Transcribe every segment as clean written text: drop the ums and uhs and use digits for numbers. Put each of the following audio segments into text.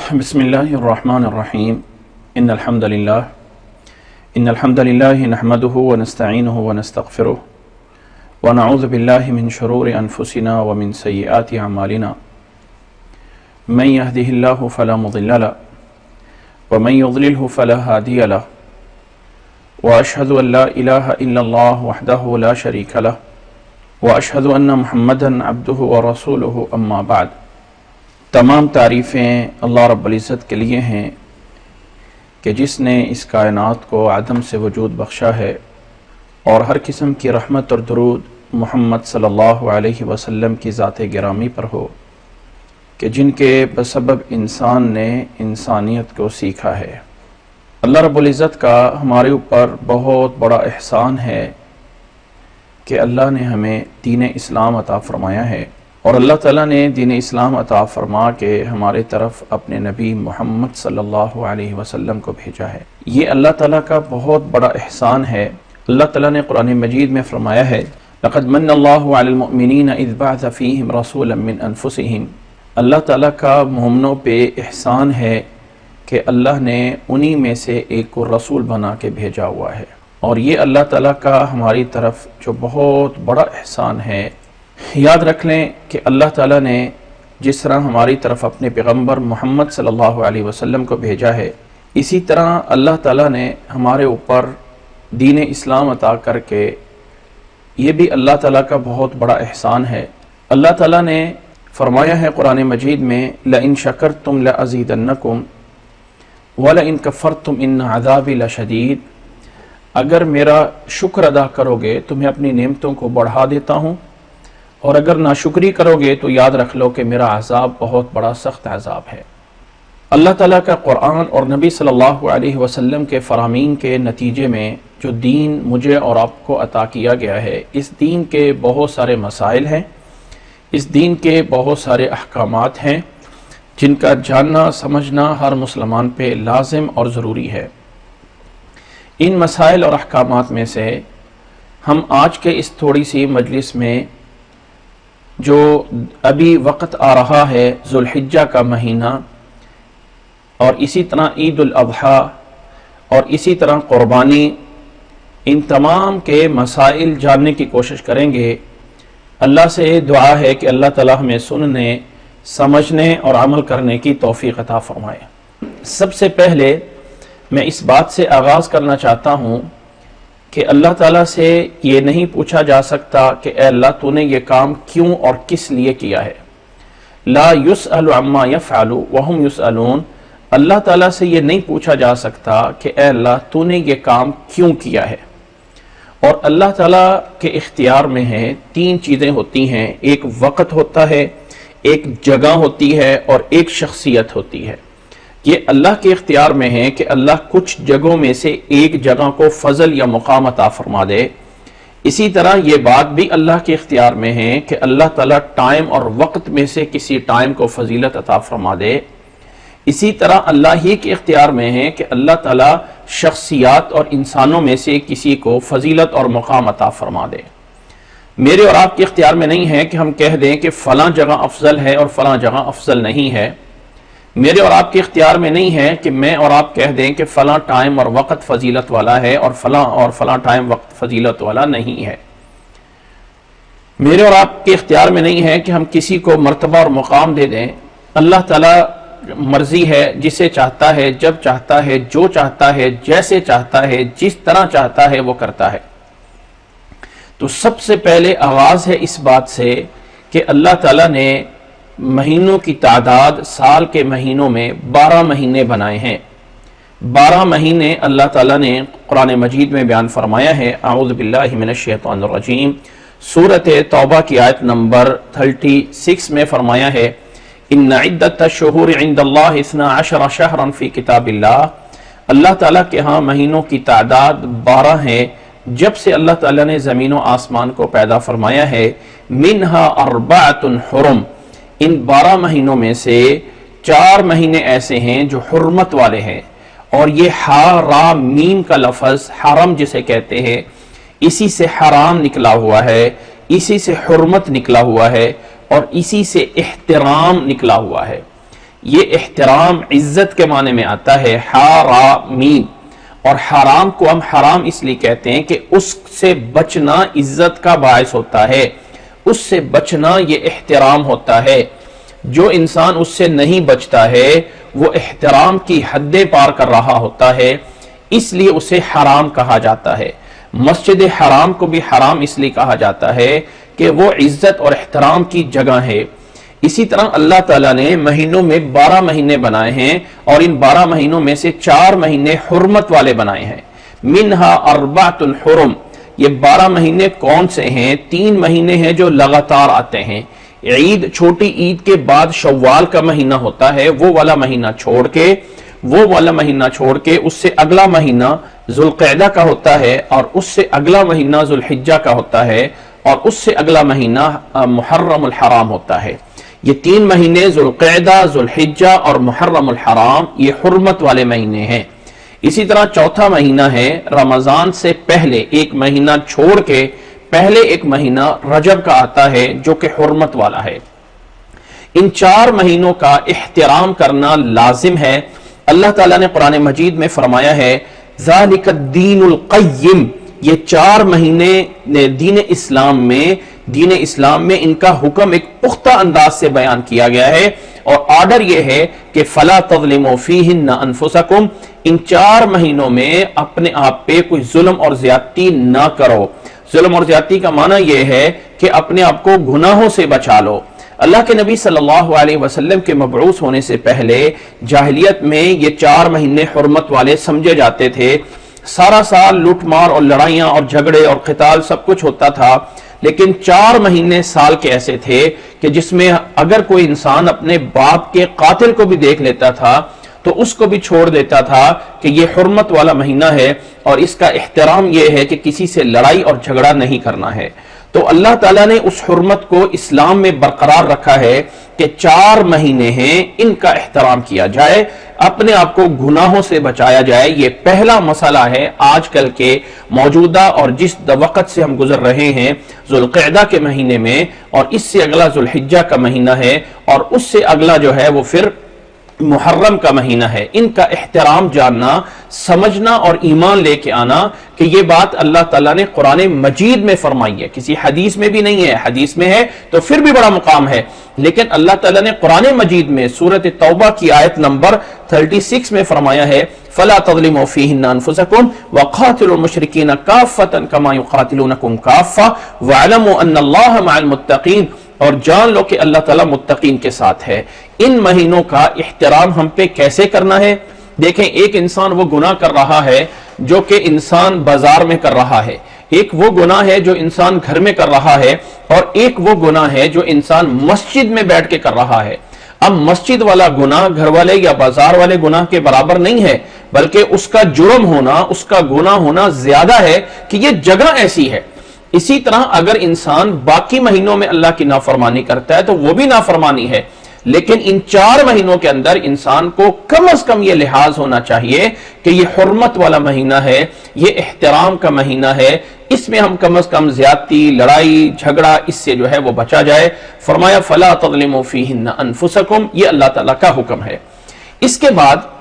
بسم الله الرحمن الرحيم إن الحمد لله نحمده ونستعينه ونستغفره ونعوذ بالله من شرور أنفسنا ومن سيئات أعمالنا من يهده الله فلا مضل له ومن يضلله فلا هادي له وأشهد أن لا إله إلا الله وحده لا شريك له وأشهد أن محمدا عبده ورسوله أما بعد۔ تمام تعریفیں اللہ رب العزت کے لیے ہیں کہ جس نے اس کائنات کو عدم سے وجود بخشا ہے، اور ہر قسم کی رحمت اور درود محمد صلی اللہ علیہ وسلم کی ذات گرامی پر ہو کہ جن کے بسبب انسان نے انسانیت کو سیکھا ہے۔ اللہ رب العزت کا ہمارے اوپر بہت بڑا احسان ہے کہ اللہ نے ہمیں دین اسلام عطا فرمایا ہے، اور اللہ تعالیٰ نے دین اسلام عطا فرما کے ہمارے طرف اپنے نبی محمد صلی اللہ علیہ وسلم کو بھیجا ہے۔ یہ اللہ تعالیٰ کا بہت بڑا احسان ہے۔ اللہ تعالیٰ نے قرآن مجید میں فرمایا ہے لَقَدْ مَنَّ اللَّهُ عَلَى الْمُؤْمِنِينَ إِذْ بَعَثَ فِيهِمْ رَسُولًا مِّنْ أَنفُسِهِمْ۔ اللہ تعالیٰ کا مومنوں پہ احسان ہے کہ اللہ نے انہی میں سے ایک کو رسول بنا کے بھیجا ہوا ہے، اور یہ اللہ تعالیٰ کا ہماری طرف جو بہت بڑا احسان ہے۔ یاد رکھ لیں کہ اللہ تعالیٰ نے جس طرح ہماری طرف اپنے پیغمبر محمد صلی اللہ علیہ وسلم کو بھیجا ہے، اسی طرح اللہ تعالیٰ نے ہمارے اوپر دین اسلام عطا کر کے، یہ بھی اللہ تعالیٰ کا بہت بڑا احسان ہے۔ اللہ تعالیٰ نے فرمایا ہے قرآن مجید میں لَإِن شَكَرْتُمْ لَأَزِيدَنَّكُمْ وَلَإِن كَفَرْتُمْ إِنَّ عَذَابِي لَشَدِيدٌ۔ اگر میرا شکر ادا کرو گے تو میں اپنی نعمتوں کو بڑھا دیتا ہوں، اور اگر ناشکری کرو گے تو یاد رکھ لو کہ میرا عذاب بہت بڑا سخت عذاب ہے۔ اللہ تعالیٰ کا قرآن اور نبی صلی اللہ علیہ وسلم کے فرامین کے نتیجے میں جو دین مجھے اور آپ کو عطا کیا گیا ہے، اس دین کے بہت سارے مسائل ہیں، اس دین کے بہت سارے احکامات ہیں جن کا جاننا سمجھنا ہر مسلمان پہ لازم اور ضروری ہے۔ ان مسائل اور احکامات میں سے ہم آج کے اس تھوڑی سی مجلس میں جو ابھی وقت آ رہا ہے ذوالحجہ کا مہینہ، اور اسی طرح عید الاضحیٰ اور اسی طرح قربانی، ان تمام کے مسائل جاننے کی کوشش کریں گے۔ اللہ سے دعا ہے کہ اللہ تعالیٰ ہمیں سننے، سمجھنے اور عمل کرنے کی توفیق عطا فرمائے۔ سب سے پہلے میں اس بات سے آغاز کرنا چاہتا ہوں کہ اللہ تعالیٰ سے یہ نہیں پوچھا جا سکتا کہ اے اللہ تو نے یہ کام کیوں اور کس لیے کیا ہے۔ لا یسأل عما یفعل وہم یسألون۔ اللہ تعالیٰ سے یہ نہیں پوچھا جا سکتا کہ اے اللہ تو نے یہ کام کیوں کیا ہے۔ اور اللہ تعالیٰ کے اختیار میں ہے، تین چیزیں ہوتی ہیں، ایک وقت ہوتا ہے، ایک جگہ ہوتی ہے، اور ایک شخصیت ہوتی ہے۔ یہ اللہ کے اختیار میں ہے کہ اللہ کچھ جگہوں میں سے ایک جگہ کو فضل یا مقام عطا فرما دے۔ اسی طرح یہ بات بھی اللہ کے اختیار میں ہے کہ اللہ تعالیٰ ٹائم اور وقت میں سے کسی ٹائم کو فضیلت عطا فرما دے۔ اسی طرح اللہ ہی کے اختیار میں ہے کہ اللہ تعالیٰ شخصیات اور انسانوں میں سے کسی کو فضیلت اور مقام عطا فرما دے۔ میرے اور آپ کے اختیار میں نہیں ہے کہ ہم کہہ دیں کہ فلاں جگہ افضل ہے اور فلاں جگہ افضل نہیں ہے۔ میرے اور آپ کے اختیار میں نہیں ہے کہ میں اور آپ کہہ دیں کہ فلاں ٹائم اور وقت فضیلت والا ہے اور فلاں ٹائم وقت فضیلت والا نہیں ہے۔ میرے اور آپ کے اختیار میں نہیں ہے کہ ہم کسی کو مرتبہ اور مقام دے دیں۔ اللہ تعالیٰ مرضی ہے، جسے چاہتا ہے، جب چاہتا ہے، جو چاہتا ہے، جیسے چاہتا ہے، جس طرح چاہتا ہے وہ کرتا ہے۔ تو سب سے پہلے آغاز ہے اس بات سے کہ اللہ تعالیٰ نے مہینوں کی تعداد سال کے مہینوں میں 12 مہینے بنائے ہیں۔ 12 مہینے اللہ تعالیٰ نے قرآن مجید میں بیان فرمایا ہے۔ اعوذ باللہ من الشیطان الرجیم، سورۃ توبہ کی آیت نمبر 36 میں فرمایا ہے ان عدت الشہور عند اللہ 12 شہرا فی کتاب اللہ۔ اللہ تعالیٰ کے ہاں مہینوں کی تعداد 12 ہے جب سے اللہ تعالیٰ نے زمین و آسمان کو پیدا فرمایا ہے۔ منہا 4 حرم، ان 12 مہینوں میں سے 4 مہینے ایسے ہیں جو حرمت والے ہیں، اور یہ حرام میم کا لفظ حرم جسے کہتے ہیں، اسی سے حرام نکلا ہوا ہے، اسی سے حرمت نکلا ہوا ہے، اور اسی سے احترام نکلا ہوا ہے۔ یہ احترام عزت کے معنی میں آتا ہے، حرامین، اور حرام کو ہم حرام اس لیے کہتے ہیں کہ اس سے بچنا عزت کا باعث ہوتا ہے، اس سے بچنا یہ احترام ہوتا ہے۔ جو انسان اس سے نہیں بچتا ہے وہ احترام کی حدیں پار کر رہا ہوتا ہے، اس لیے اسے حرام کہا جاتا ہے۔ مسجد حرام کو بھی حرام اس لیے کہا جاتا ہے کہ وہ عزت اور احترام کی جگہ ہے۔ اسی طرح اللہ تعالیٰ نے مہینوں میں 12 مہینے بنائے ہیں، اور ان 12 مہینوں میں سے 4 مہینے حرمت والے بنائے ہیں۔ منہا اربعۃ الحرم، یہ 12 مہینے کون سے ہیں؟ 3 مہینے ہیں جو لگاتار آتے ہیں۔ عید، چھوٹی عید کے بعد شوال کا مہینہ ہوتا ہے، وہ والا مہینہ چھوڑ کے اس سے اگلا مہینہ ذوالقعدہ کا ہوتا ہے، اور اس سے اگلا مہینہ ذوالحجہ کا ہوتا ہے، اور اس سے اگلا مہینہ محرم الحرام ہوتا ہے۔ یہ 3 مہینے ذوالقعدہ، ذوالحجہ اور محرم الحرام، یہ حرمت والے مہینے ہیں۔ اسی طرح چوتھا مہینہ ہے رمضان سے پہلے ایک مہینہ چھوڑ کے پہلے ایک مہینہ رجب کا آتا ہے جو کہ حرمت والا ہے۔ ان 4 مہینوں کا احترام کرنا لازم ہے۔ اللہ تعالیٰ نے قرآن مجید میں فرمایا ہے ذالک الدین القیم، یہ 4 مہینے دین اسلام میں ان کا حکم ایک پختہ انداز سے بیان کیا گیا ہے، اور آرڈر یہ ہے کہ فلا تظلموا فیہن انفسکم، ان 4 مہینوں میں اپنے آپ پہ کوئی ظلم اور زیادتی نہ کرو۔ ظلم اور زیادتی کا معنی یہ ہے کہ اپنے آپ کو گناہوں سے بچا لو۔ اللہ کے نبی صلی اللہ علیہ وسلم کے مبعوث ہونے سے پہلے جاہلیت میں یہ 4 مہینے حرمت والے سمجھے جاتے تھے۔ سارا سال لوٹ مار اور لڑائیاں اور جھگڑے اور قتال سب کچھ ہوتا تھا، لیکن 4 مہینے سال کے ایسے تھے کہ جس میں اگر کوئی انسان اپنے باپ کے قاتل کو بھی دیکھ لیتا تھا تو اس کو بھی چھوڑ دیتا تھا کہ یہ حرمت والا مہینہ ہے، اور اس کا احترام یہ ہے کہ کسی سے لڑائی اور جھگڑا نہیں کرنا ہے۔ تو اللہ تعالیٰ نے اس حرمت کو اسلام میں برقرار رکھا ہے کہ 4 مہینے ہیں، ان کا احترام کیا جائے، اپنے آپ کو گناہوں سے بچایا جائے۔ یہ پہلا مسئلہ ہے آج کل کے موجودہ اور جس وقت سے ہم گزر رہے ہیں ذوالقعدہ کے مہینے میں، اور اس سے اگلا ذوالحجہ کا مہینہ ہے، اور اس سے اگلا جو ہے وہ پھر محرم کا مہینہ ہے۔ ان کا احترام جاننا، سمجھنا اور ایمان لے کے آنا کہ یہ بات اللہ تعالیٰ نے قرآن مجید میں فرمائی ہے، کسی حدیث میں بھی نہیں ہے۔ حدیث میں ہے تو پھر بھی بڑا مقام ہے، لیکن اللہ تعالیٰ نے قرآن مجید میں سورۃ توبہ کی آیت نمبر 36 میں فرمایا ہے فَلَا تَظْلِمُوا فِيهِنَّ أَنفُسَكُمْ وَقَاتِلُوا الْمُشْرِكِينَ كَافَّةً كَمَا يُقَاتِلُونَكُمْ كَافَّةً وَاعْلَمُوا أَنَّ اللَّهَ مَعَ الْمُتَّقِينَ، اور جان لو کہ اللہ تعالیٰ متقین کے ساتھ ہے۔ ان مہینوں کا احترام ہم پہ کیسے کرنا ہے؟ دیکھیں، ایک انسان وہ گناہ کر رہا ہے جو کہ انسان بازار میں کر رہا ہے، ایک وہ گناہ ہے جو انسان گھر میں کر رہا ہے، اور ایک وہ گناہ ہے جو انسان مسجد میں بیٹھ کے کر رہا ہے۔ اب مسجد والا گناہ گھر والے یا بازار والے گناہ کے برابر نہیں ہے، بلکہ اس کا جرم ہونا، اس کا گناہ ہونا زیادہ ہے کہ یہ جگہ ایسی ہے۔ اسی طرح اگر انسان باقی مہینوں میں اللہ کی نافرمانی کرتا ہے تو وہ بھی نافرمانی ہے، لیکن ان 4 مہینوں کے اندر انسان کو کم از کم یہ لحاظ ہونا چاہیے کہ یہ حرمت والا مہینہ ہے، یہ احترام کا مہینہ ہے، اس میں ہم کم از کم زیادتی، لڑائی جھگڑا اس سے جو ہے وہ بچا جائے۔ فرمایا فَلَا تَظْلِمُوا فِيهِنَّ أَنفُسَكُمْ، یہ اللہ تعالیٰ کا حکم ہے۔ اس کے بعد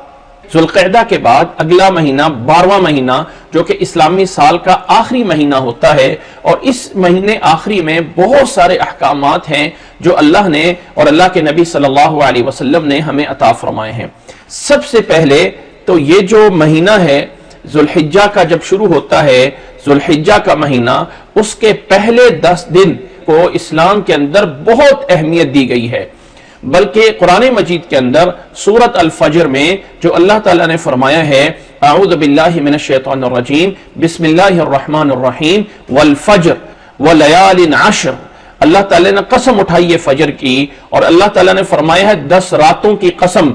ذوالقعدہ کے بعد اگلا مہینہ 12واں مہینہ جو کہ اسلامی سال کا آخری مہینہ ہوتا ہے، اور اس مہینے آخری میں بہت سارے احکامات ہیں جو اللہ نے اور اللہ کے نبی صلی اللہ علیہ وسلم نے ہمیں عطا فرمائے ہیں۔ سب سے پہلے تو یہ جو مہینہ ہے ذوالحجہ کا جب شروع ہوتا ہے، ذوالحجہ کا مہینہ، اس کے پہلے 10 دن کو اسلام کے اندر بہت اہمیت دی گئی ہے، بلکہ قرآن مجید کے اندر سورۃ الفجر میں جو اللہ تعالیٰ نے فرمایا ہے اعوذ باللہ من الشیطان الرجیم بسم اللہ الرحمن الرحیم والفجر ولیال عشر، اللہ تعالیٰ نے قسم اٹھائی ہے فجر کی، اور اللہ تعالیٰ نے فرمایا ہے 10 راتوں کی قسم۔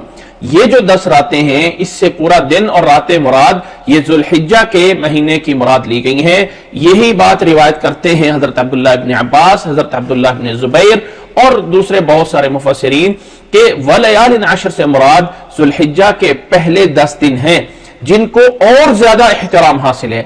یہ جو 10 راتیں ہیں اس سے پورا دن اور راتیں مراد یہ ذوالحجہ کے مہینے کی مراد لی گئی ہیں۔ یہی بات روایت کرتے ہیں حضرت عبداللہ ابن عباس، حضرت عبداللہ ابن زبیر اور دوسرے بہت سارے مفسرین کہ ولیال عشر سے مراد ذوالحجہ کے پہلے 10 دن ہیں جن کو اور زیادہ احترام حاصل ہے۔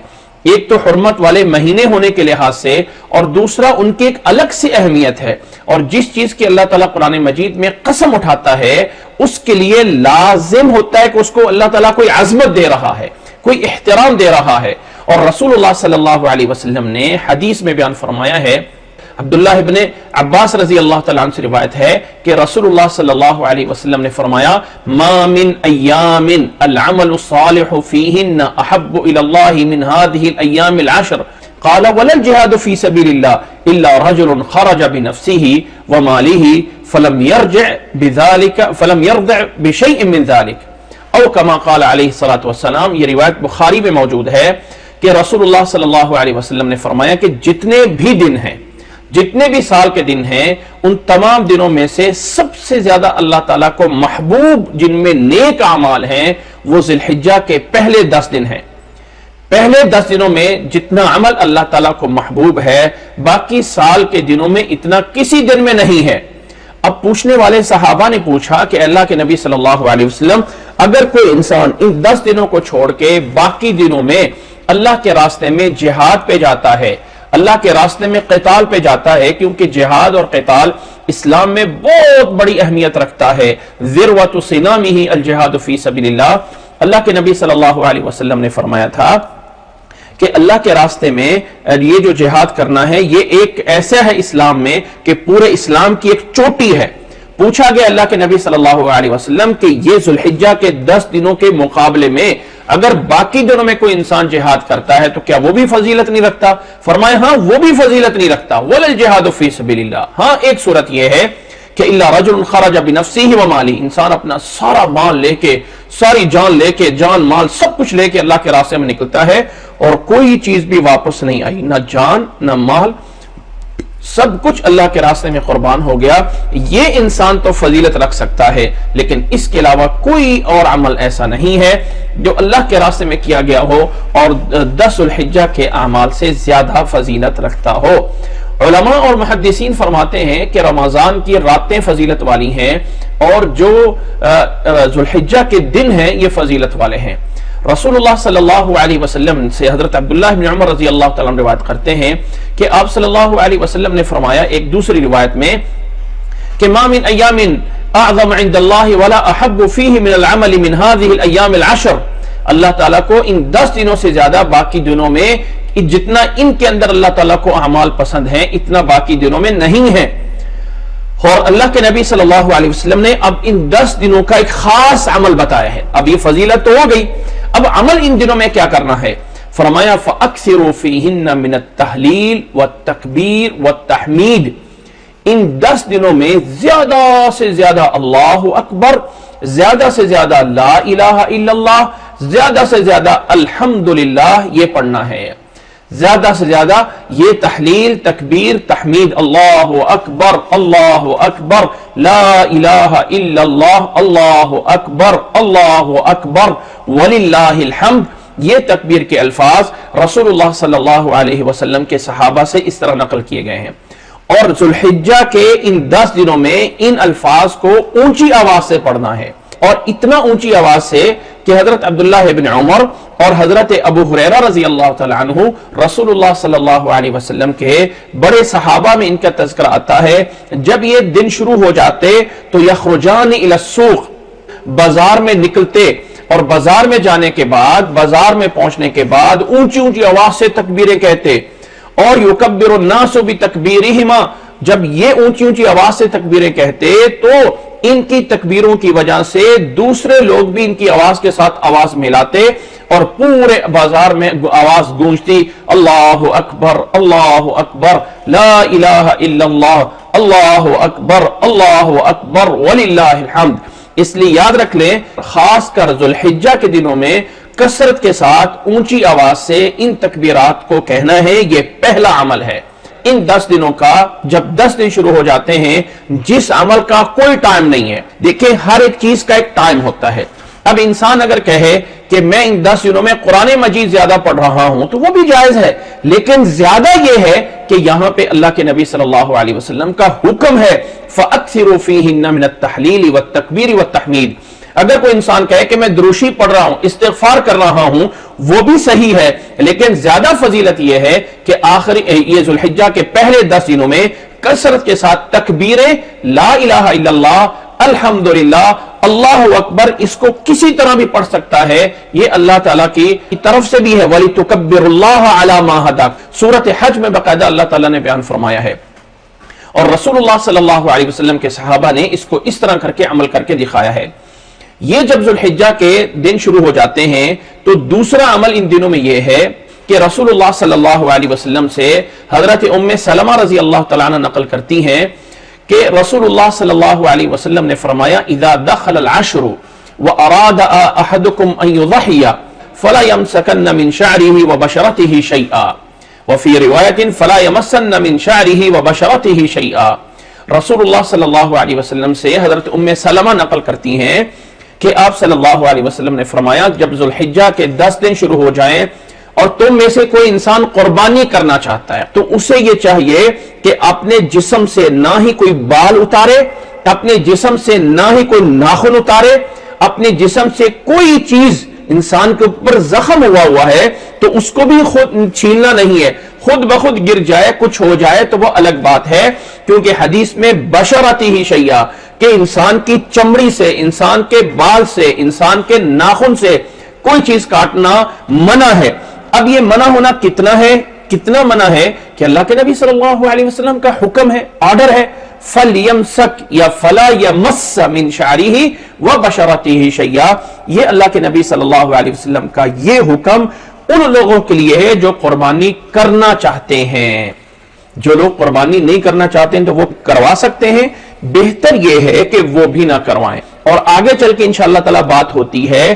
ایک تو حرمت والے مہینے ہونے کے لحاظ سے، اور دوسرا ان کی ایک الگ سی اہمیت ہے، اور جس چیز کی اللہ تعالیٰ قرآن مجید میں قسم اٹھاتا ہے اس کے لیے لازم ہوتا ہے کہ اس کو اللہ تعالیٰ کوئی عظمت دے رہا ہے، کوئی احترام دے رہا ہے۔ اور رسول اللہ صلی اللہ علیہ وسلم نے حدیث میں بیان فرمایا ہے، عبداللہ ابن عباس رضی اللہ تعالیٰ عنہ سے روایت ہے کہ رسول اللہ صلی اللہ علیہ وسلم نے فرمایا ما من ایام العمل الصالح فیہن احب الی اللہ من هذه الایام العشر قال ولا الجهاد في سبيل الله الا رجل خرج بنفسه وماله فلم يرجع بشيء من ذلك او كما قال علیہ الصلوۃ والسلام۔ یہ روایت بخاری میں موجود ہے کہ رسول اللہ صلی اللہ علیہ وسلم نے فرمایا کہ جتنے بھی دن ہیں، جتنے بھی سال کے دن ہیں، ان تمام دنوں میں سے سب سے زیادہ اللہ تعالیٰ کو محبوب جن میں نیک اعمال ہیں وہ ذی الحجہ کے پہلے 10 دن ہیں۔ پہلے 10 دنوں میں جتنا عمل اللہ تعالیٰ کو محبوب ہے باقی سال کے دنوں میں اتنا کسی دن میں نہیں ہے۔ اب پوچھنے والے صحابہ نے پوچھا کہ اللہ کے نبی صلی اللہ علیہ وسلم اگر کوئی انسان ان 10 دنوں کو چھوڑ کے باقی دنوں میں اللہ کے راستے میں جہاد پہ جاتا ہے، اللہ کے راستے میں قتال پہ جاتا ہے، کیونکہ جہاد اور قتال اسلام میں بہت بڑی اہمیت رکھتا ہے، ذروۃ سنامہ الجہاد فی سبیل اللہ۔ اللہ کے نبی صلی اللہ علیہ وسلم نے فرمایا تھا کہ اللہ کے راستے میں یہ جو جہاد کرنا ہے یہ ایک ایسا ہے اسلام میں کہ پورے اسلام کی ایک چوٹی ہے۔ پوچھا گیا اللہ کے نبی صلی اللہ علیہ وسلم کہ یہ ذو الحجہ کے 10 دنوں کے مقابلے میں اگر باقی دنوں میں کوئی انسان جہاد کرتا ہے تو کیا وہ بھی فضیلت نہیں رکھتا؟ فرمایا ہاں وہ بھی فضیلت نہیں رکھتا۔ وَلَا الْجِهَادُ فِي سَبِيلِ اللَّهِ، ہاں ایک صورت یہ ہے کہ اِلَّا رَجُلٌ خَرَجَ بِنَفْسِهِ وَمَالِهِ، انسان اپنا سارا مال لے کے، ساری جان لے کے، جان مال سب کچھ لے کے اللہ کے راستے میں نکلتا ہے اور کوئی چیز بھی واپس نہیں آئی، نہ جان نہ مال، سب کچھ اللہ کے راستے میں قربان ہو گیا۔ یہ انسان تو فضیلت رکھ سکتا ہے، لیکن اس کے علاوہ کوئی اور عمل ایسا نہیں ہے جو اللہ کے راستے میں کیا گیا ہو اور 10 الحجہ کے اعمال سے زیادہ فضیلت رکھتا ہو۔ علماء اور محدثین فرماتے ہیں کہ رمضان کی راتیں فضیلت والی ہیں اور جو ذو الحجہ کے دن ہیں یہ فضیلت والے ہیں۔ رسول اللہ صلی اللہ علیہ وسلم سے حضرت عبداللہ بن عمر رضی اللہ تعالیٰ عنہ روایت کرتے ہیں کہ آپ صلی اللہ علیہ وسلم نے فرمایا ایک دوسری روایت میں کہ ما من ایام اعظم عند اللہ ولا احب فیہ من العمل من هذه الایام العشر، اللہ تعالیٰ کو ان 10 دنوں سے زیادہ باقی دنوں میں جتنا ان کے اندر اللہ تعالیٰ کو اعمال پسند ہیں اتنا باقی دنوں میں نہیں ہے۔ اور اللہ کے نبی صلی اللہ علیہ وسلم نے اب ان 10 دنوں کا ایک خاص عمل بتایا ہے۔ اب یہ فضیلت تو ہو گئی، اب عمل ان دنوں میں کیا کرنا ہے؟ فرمایا فَأَكْثِرُوا فِيهِنَّ مِنَ التَّحْلِيلِ وَالتَّكْبِيرِ وَالتَّحْمِيدِ، ان 10 دنوں میں زیادہ سے زیادہ اللہ اکبر، زیادہ سے زیادہ لا الہ الا اللہ، زیادہ سے زیادہ الحمدللہ یہ پڑھنا ہے، زیادہ سے زیادہ یہ تحلیل، تکبیر، تحمید، اللہ اکبر لا الہ الا اللہ، اللہ اکبر وللہ الحمد، یہ تکبیر کے الفاظ رسول اللہ صلی اللہ علیہ وسلم کے صحابہ سے اس طرح نقل کیے گئے ہیں۔ اور ذو الحجہ کے ان 10 دنوں میں ان الفاظ کو اونچی آواز سے پڑھنا ہے، اور اتنا اونچی آواز سے کہ حضرت عبداللہ ابن عمر اور حضرت ابو ہریرہ رضی اللہ تعالیٰ عنہ رسول اللہ صلی اللہ علیہ وسلم کے بڑے صحابہ میں ان کا تذکرہ آتا ہے، جب یہ دن شروع ہو جاتے تو یخرجان الی السوق، بازار میں نکلتے، اور بازار میں جانے کے بعد، بازار میں پہنچنے کے بعد اونچی اونچی آواز سے تکبیریں کہتے، اور یکبر الناس بتکبیرہما، جب یہ اونچی اونچی آواز سے تکبیریں کہتے تو ان کی تکبیروں کی وجہ سے دوسرے لوگ بھی ان کی آواز کے ساتھ آواز ملاتے اور پورے بازار میں آواز گونجتی، اللہ اکبر لا الہ الا اللہ، اللہ اکبر وللہ الحمد۔ اس لیے یاد رکھ لیں، خاص کر ذو الحجہ کے دنوں میں کثرت کے ساتھ اونچی آواز سے ان تکبیرات کو کہنا ہے، یہ پہلا عمل ہے۔ ان 10 دنوں کا جب 10 دن شروع ہو جاتے ہیں، جس عمل کا کوئی ٹائم نہیں ہے، دیکھیں ہر ایک چیز کا ایک ٹائم ہوتا ہے۔ اب انسان اگر کہے کہ میں ان 10 دنوں میں قرآن مجید زیادہ پڑھ رہا ہوں تو وہ بھی جائز ہے، لیکن زیادہ یہ ہے کہ یہاں پہ اللہ کے نبی صلی اللہ علیہ وسلم کا حکم ہے فَأَكْثِرُوا فِيهِنَّ مِنَ التَّحْلِيلِ وَالتَّكْبِيرِ وَالتَّحْمِيدِ، اگر کوئی انسان کہے کہ میں دروشی پڑھ رہا ہوں، استغفار کر رہا ہوں، وہ بھی صحیح ہے، لیکن زیادہ فضیلت یہ ہے کہ آخری یہ ذوالحجہ کے پہلے 10 دنوں میں کثرت کے ساتھ تکبیریں، لا الہ الا اللہ، الحمدللہ، اللہ اکبر، اس کو کسی طرح بھی پڑھ سکتا ہے، یہ اللہ تعالیٰ کی طرف سے بھی ہے۔ وَلِتُكَبِّرُ اللَّهَ عَلَى مَا هَدَاكُمْ، سورۃ حج میں باقاعدہ اللہ تعالیٰ نے بیان فرمایا ہے، اور رسول اللہ صلی اللہ علیہ وسلم کے صحابہ نے اس کو اس طرح کر کے عمل کر کے دکھایا ہے۔ یہ جب ذوالحجہ کے دن شروع ہو جاتے ہیں تو دوسرا عمل ان دنوں میں یہ ہے کہ رسول اللہ صلی اللہ علیہ وسلم سے حضرت ام سلمہ رضی اللہ تعالیٰ عنہ نقل کرتی ہیں کہ رسول اللہ صلی اللہ علیہ وسلم نے فرمایا اذا دخل العشر واراد احدكم ان يضحي فلا يمسكن من شعره وبشرته شيئا وفي روایت فلا يمسن من شعره وبشرته شيئا۔ رسول اللہ صلی اللہ علیہ وسلم سے حضرت ام سلمہ نقل کرتی ہیں کہ آپ صلی اللہ علیہ وسلم نے فرمایا جب ذوالحجہ کے 10 دن شروع ہو جائیں اور تم میں سے کوئی انسان قربانی کرنا چاہتا ہے تو اسے یہ چاہیے کہ اپنے جسم سے نہ ہی کوئی بال اتارے، اپنے جسم سے نہ ہی کوئی ناخن اتارے، اپنے جسم سے کوئی چیز، انسان کے اوپر زخم ہوا ہے تو اس کو بھی خود چھیلنا نہیں ہے، خود بخود گر جائے، کچھ ہو جائے تو وہ الگ بات ہے، کیونکہ حدیث میں بشرتی ہی شیعہ کہ انسان کی چمڑی سے، انسان کے بال سے، انسان کے ناخن سے کوئی چیز کاٹنا منع ہے۔ اب یہ منع ہونا کتنا منع ہے کہ اللہ کے نبی صلی اللہ علیہ وسلم کا حکم ہے، آرڈر ہے، فَلْيَمْسَكْ یا فَلَا يَمَسَّ مِنْ شَعْرِهِ وَبَشَرَتِهِ شَيْئًا۔ یہ اللہ کے نبی صلی اللہ علیہ وسلم کا یہ حکم ان لوگوں کے لیے ہے جو قربانی کرنا چاہتے ہیں۔ جو لوگ قربانی نہیں کرنا چاہتے ہیں تو وہ کروا سکتے ہیں، بہتر یہ ہے کہ وہ بھی نہ کروائیں۔ اور آگے چل کے انشاءاللہ تعالی بات ہوتی ہے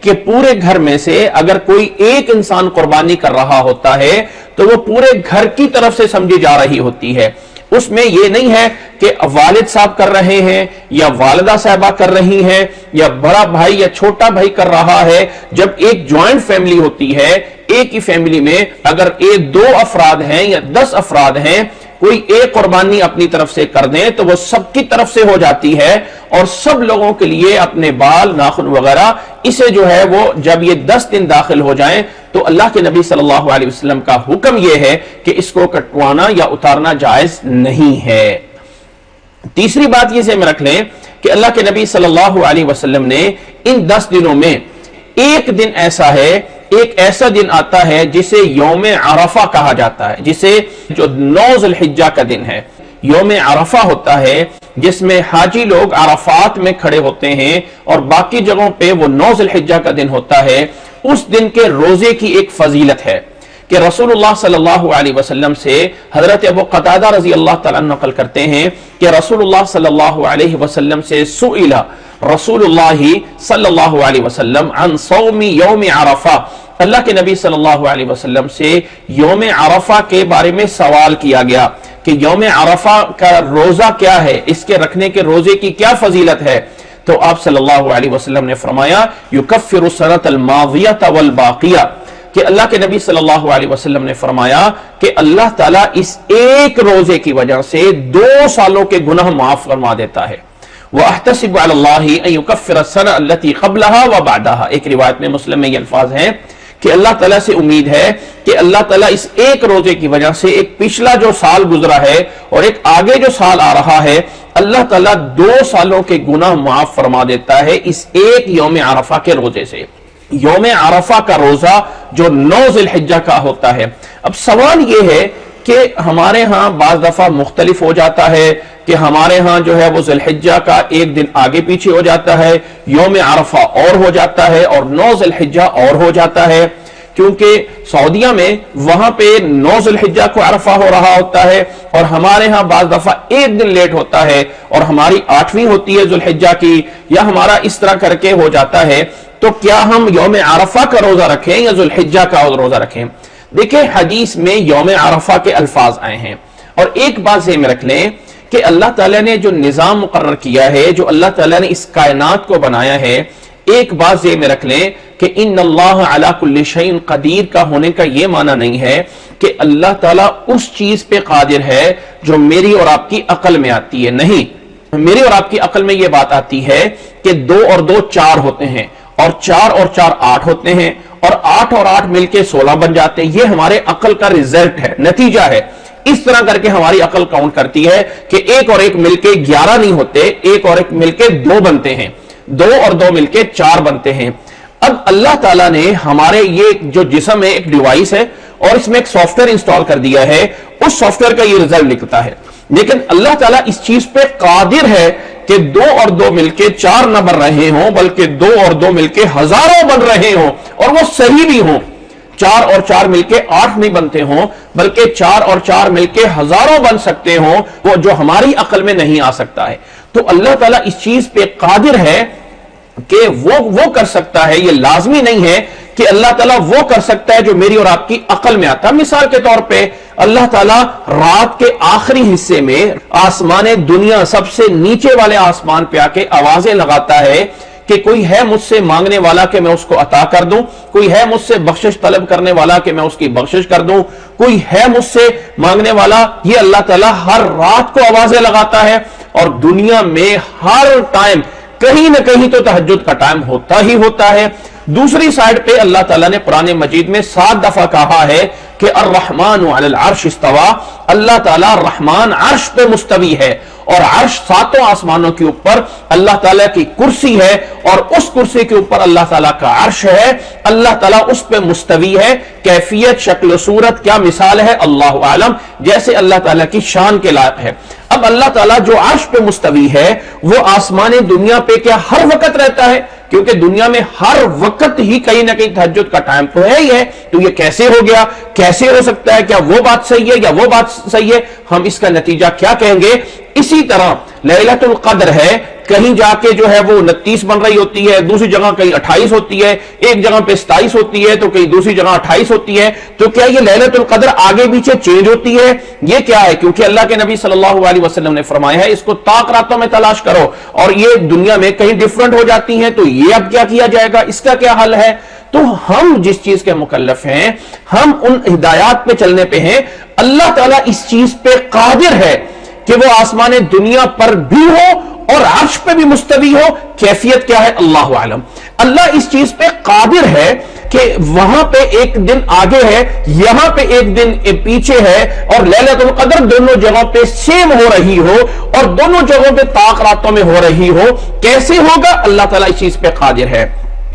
کہ پورے گھر میں سے اگر کوئی ایک انسان قربانی کر رہا ہوتا ہے تو وہ پورے گھر کی طرف سے سمجھی جا رہی ہوتی ہے، اس میں یہ نہیں ہے کہ والد صاحب کر رہے ہیں یا والدہ صاحبہ کر رہی ہیں یا بڑا بھائی یا چھوٹا بھائی کر رہا ہے۔ جب ایک جوائنٹ فیملی ہوتی ہے، ایک ہی فیملی میں اگر 2 افراد ہیں یا 10 افراد ہیں، کوئی ایک قربانی اپنی طرف سے کر دیں تو وہ سب کی طرف سے ہو جاتی ہے، اور سب لوگوں کے لیے اپنے بال، ناخن وغیرہ اسے جو ہے وہ جب یہ 10 دن داخل ہو جائیں تو اللہ کے نبی صلی اللہ علیہ وسلم کا حکم یہ ہے کہ اس کو کٹوانا یا اتارنا جائز نہیں ہے۔ تیسری بات یہ ذہن میں رکھ لیں کہ اللہ کے نبی صلی اللہ علیہ وسلم نے ان 10 دنوں میں ایک دن ایسا ہے، ایک ایسا دن آتا ہے جسے یوم عرفہ کہا جاتا ہے، جسے جو 9 ذوالحجہ کا دن ہے، یوم عرفہ ہوتا ہے، جس میں حاجی لوگ عرفات میں کھڑے ہوتے ہیں اور باقی جگہوں پہ وہ 9 ذوالحجہ کا دن ہوتا ہے۔ اس دن کے روزے کی ایک فضیلت ہے کہ رسول اللہ صلی اللہ علیہ وسلم سے حضرت ابو قتادہ رضی اللہ تعالیٰ نقل کرتے ہیں کہ رسول اللہ صلی اللہ علیہ وسلم سے سئل رسول اللہ صلی اللہ علیہ وسلم عن صوم یوم عرفہ، اللہ کے نبی صلی اللہ علیہ وسلم سے یوم عرفہ کے بارے میں سوال کیا گیا کہ یوم عرفہ کا روزہ کیا ہے، اس کے رکھنے کے روزے کی کیا فضیلت ہے؟ تو آپ صلی اللہ علیہ وسلم نے فرمایا یکفر السنۃ الماضیۃ والباقیہ، کہ اللہ کے نبی صلی اللہ علیہ وسلم نے فرمایا کہ اللہ تعالیٰ اس ایک روزے کی وجہ سے 2 سالوں کے گناہ معاف فرما دیتا ہے۔ وَأَحْتَسِبُ عَلَى اللَّهِ أَن يُكَفِّرَ السَّنَةَ الَّتِي قَبْلَهَا وَبَعْدَهَا، ایک روایت میں مسلم میں یہ الفاظ ہیں کہ اللہ تعالیٰ سے امید ہے کہ اللہ تعالیٰ اس ایک روزے کی وجہ سے ایک پچھلا جو سال گزرا ہے اور ایک آگے جو سال آ رہا ہے، اللہ تعالیٰ 2 سالوں کے گناہ معاف فرما دیتا ہے اس ایک یوم عرفہ کے روزے سے۔ یوم عرفہ کا روزہ جو 9 ذوالحجہ کا ہوتا ہے۔ اب سوال یہ ہے کہ ہمارے ہاں بعض دفعہ مختلف ہو جاتا ہے کہ ہمارے ہاں جو ہے وہ ذوالحجہ کا ایک دن آگے پیچھے ہو جاتا ہے، یوم عرفہ اور ہو جاتا ہے اور 9 ذوالحجہ اور ہو جاتا ہے، کیونکہ سعودیہ میں وہاں پہ 9 ذوالحجہ کو عرفہ ہو رہا ہوتا ہے اور ہمارے ہاں بعض دفعہ ایک دن لیٹ ہوتا ہے اور ہماری 8ویں ہوتی ہے ذوالحجہ کی، یا ہمارا اس طرح کر کے ہو جاتا ہے۔ تو کیا ہم یوم عرفہ کا روزہ رکھیں یا ذوالحجہ کا روزہ رکھیں؟ دیکھیں حدیث میں یوم عرفہ کے الفاظ آئے ہیں، اور ایک بات ذہن میں رکھ لیں کہ اللہ تعالیٰ نے جو نظام مقرر کیا ہے، جو اللہ تعالیٰ نے اس کائنات کو بنایا ہے، ایک بات ذہن میں رکھ لیں کہ ان اللہ علی کل شیء قدیر کا ہونے کا یہ معنی نہیں ہے کہ اللہ تعالیٰ اس چیز پہ قادر ہے جو میری اور آپ کی عقل میں آتی ہے، نہیں، میری اور آپ کی عقل میں یہ بات آتی ہے کہ 2 اور 2 4 ہوتے ہیں، اور 4 اور 4 8 ہوتے ہیں، اور 8 اور 8 مل کے 16 بن جاتے ہیں. یہ ہمارے عقل کا ریزلٹ ہے، نتیجہ ہے. اس طرح کر کے ہماری عقل کاؤنٹ کرتی ہے کہ 1 اور 1 مل کے 11 نہیں ہوتے، 1 اور 1 مل کے 2 بنتے ہیں، 2 اور 2 مل کے 4 بنتے ہیں. اب اللہ تعالیٰ نے ہمارے یہ جو جسم ہے ایک ڈیوائس ہے، اور اس میں ایک سافٹ ویئر انسٹال کر دیا ہے، اس سافٹ ویئر کا یہ رزلٹ نکلتا ہے. لیکن اللہ تعالیٰ اس چیز پہ قادر ہے کہ 2 اور 2 مل کے 4 نہ بن رہے ہوں، بلکہ 2 اور 2 مل کے ہزاروں بن رہے ہوں، اور وہ صحیح بھی ہوں. 4 اور 4 مل کے 8 نہیں بنتے ہوں، بلکہ 4 اور 4 مل کے ہزاروں بن سکتے ہوں، وہ جو ہماری عقل میں نہیں آ سکتا ہے. تو اللہ تعالیٰ اس چیز پہ قادر ہے کہ وہ کر سکتا ہے. یہ لازمی نہیں ہے کہ اللہ تعالیٰ وہ کر سکتا ہے جو میری اور آپ کی عقل میں آتا. مثال کے طور پہ اللہ تعالیٰ رات کے آخری حصے میں آسمان دنیا سب سے نیچے والے آسمان پہ آ کے آوازیں لگاتا ہے کہ کوئی ہے مجھ سے مانگنے والا کہ میں اس کو عطا کر دوں، کوئی ہے مجھ سے بخشش طلب کرنے والا کہ میں اس کی بخشش کر دوں، کوئی ہے مجھ سے مانگنے والا. یہ اللہ تعالیٰ ہر رات کو آوازیں لگاتا ہے، اور دنیا میں ہر ٹائم کہیں نہ کہیں تو تہجد کا ٹائم ہوتا ہی ہوتا ہے. دوسری سائڈ پہ اللہ تعالیٰ نے قرآن مجید میں 7 دفعہ کہا ہے کہ الرحمن علی العرش استوى، اللہ تعالیٰ رحمان عرش پہ مستوی ہے، اور عرش 7 آسمانوں کے اوپر اللہ تعالیٰ کی کرسی ہے، اور اس کرسی کے اوپر اللہ تعالیٰ کا عرش ہے. اللہ تعالیٰ اس پہ مستوی ہے. کیفیت، شکل و صورت، کیا مثال ہے اللہ عالم، جیسے اللہ تعالیٰ کی شان کے لائق ہے. اب اللہ تعالیٰ جو عرش پہ مستوی ہے وہ آسمان دنیا پہ کیا ہر وقت رہتا ہے؟ کیونکہ دنیا میں ہر وقت ہی کہیں نہ کہیں تہجد کا ٹائم تو ہے ہی ہے. تو یہ کیسے ہو گیا، کیسے ہو سکتا ہے؟ کیا وہ بات صحیح ہے یا وہ بات صحیح ہے؟ ہم اس کا نتیجہ کیا کہیں گے؟ اسی طرح لیلۃ القدر ہے، کہیں جا کے جو ہے وہ 29 بن رہی ہوتی ہے، دوسری جگہ کہیں 28 ہوتی ہے، ایک جگہ پہ 27 ہوتی ہے، تو کہیں دوسری جگہ 28 ہوتی ہے. تو کیا یہ لیلۃ القدر آگے پیچھے چینج ہوتی ہے؟ یہ کیا ہے؟ کیونکہ اللہ کے نبی صلی اللہ علیہ وسلم نے فرمایا ہے اس کو طاق راتوں میں تلاش کرو، اور یہ دنیا میں کہیں ڈیفرنٹ ہو جاتی ہیں. تو یہ اب کیا کیا جائے گا؟ اس کا کیا حل ہے؟ تو ہم جس چیز کے مکلف ہیں، ہم ان ہدایات پہ چلنے پہ ہیں. اللہ تعالیٰ اس چیز پہ قادر ہے کہ وہ آسمان دنیا پر بھی ہو اور عرش پہ بھی مستوی ہو. کیفیت کیا ہے اللہ عالم. اللہ اس چیز پہ قادر ہے کہ وہاں پہ ایک دن آگے ہے، یہاں پہ ایک دن پیچھے ہے، اور لیلۃ القدر دونوں جگہوں پہ سیم ہو رہی ہو، اور دونوں جگہوں پہ طاق راتوں میں ہو رہی ہو. کیسے ہوگا؟ اللہ تعالیٰ اس چیز پہ قادر ہے.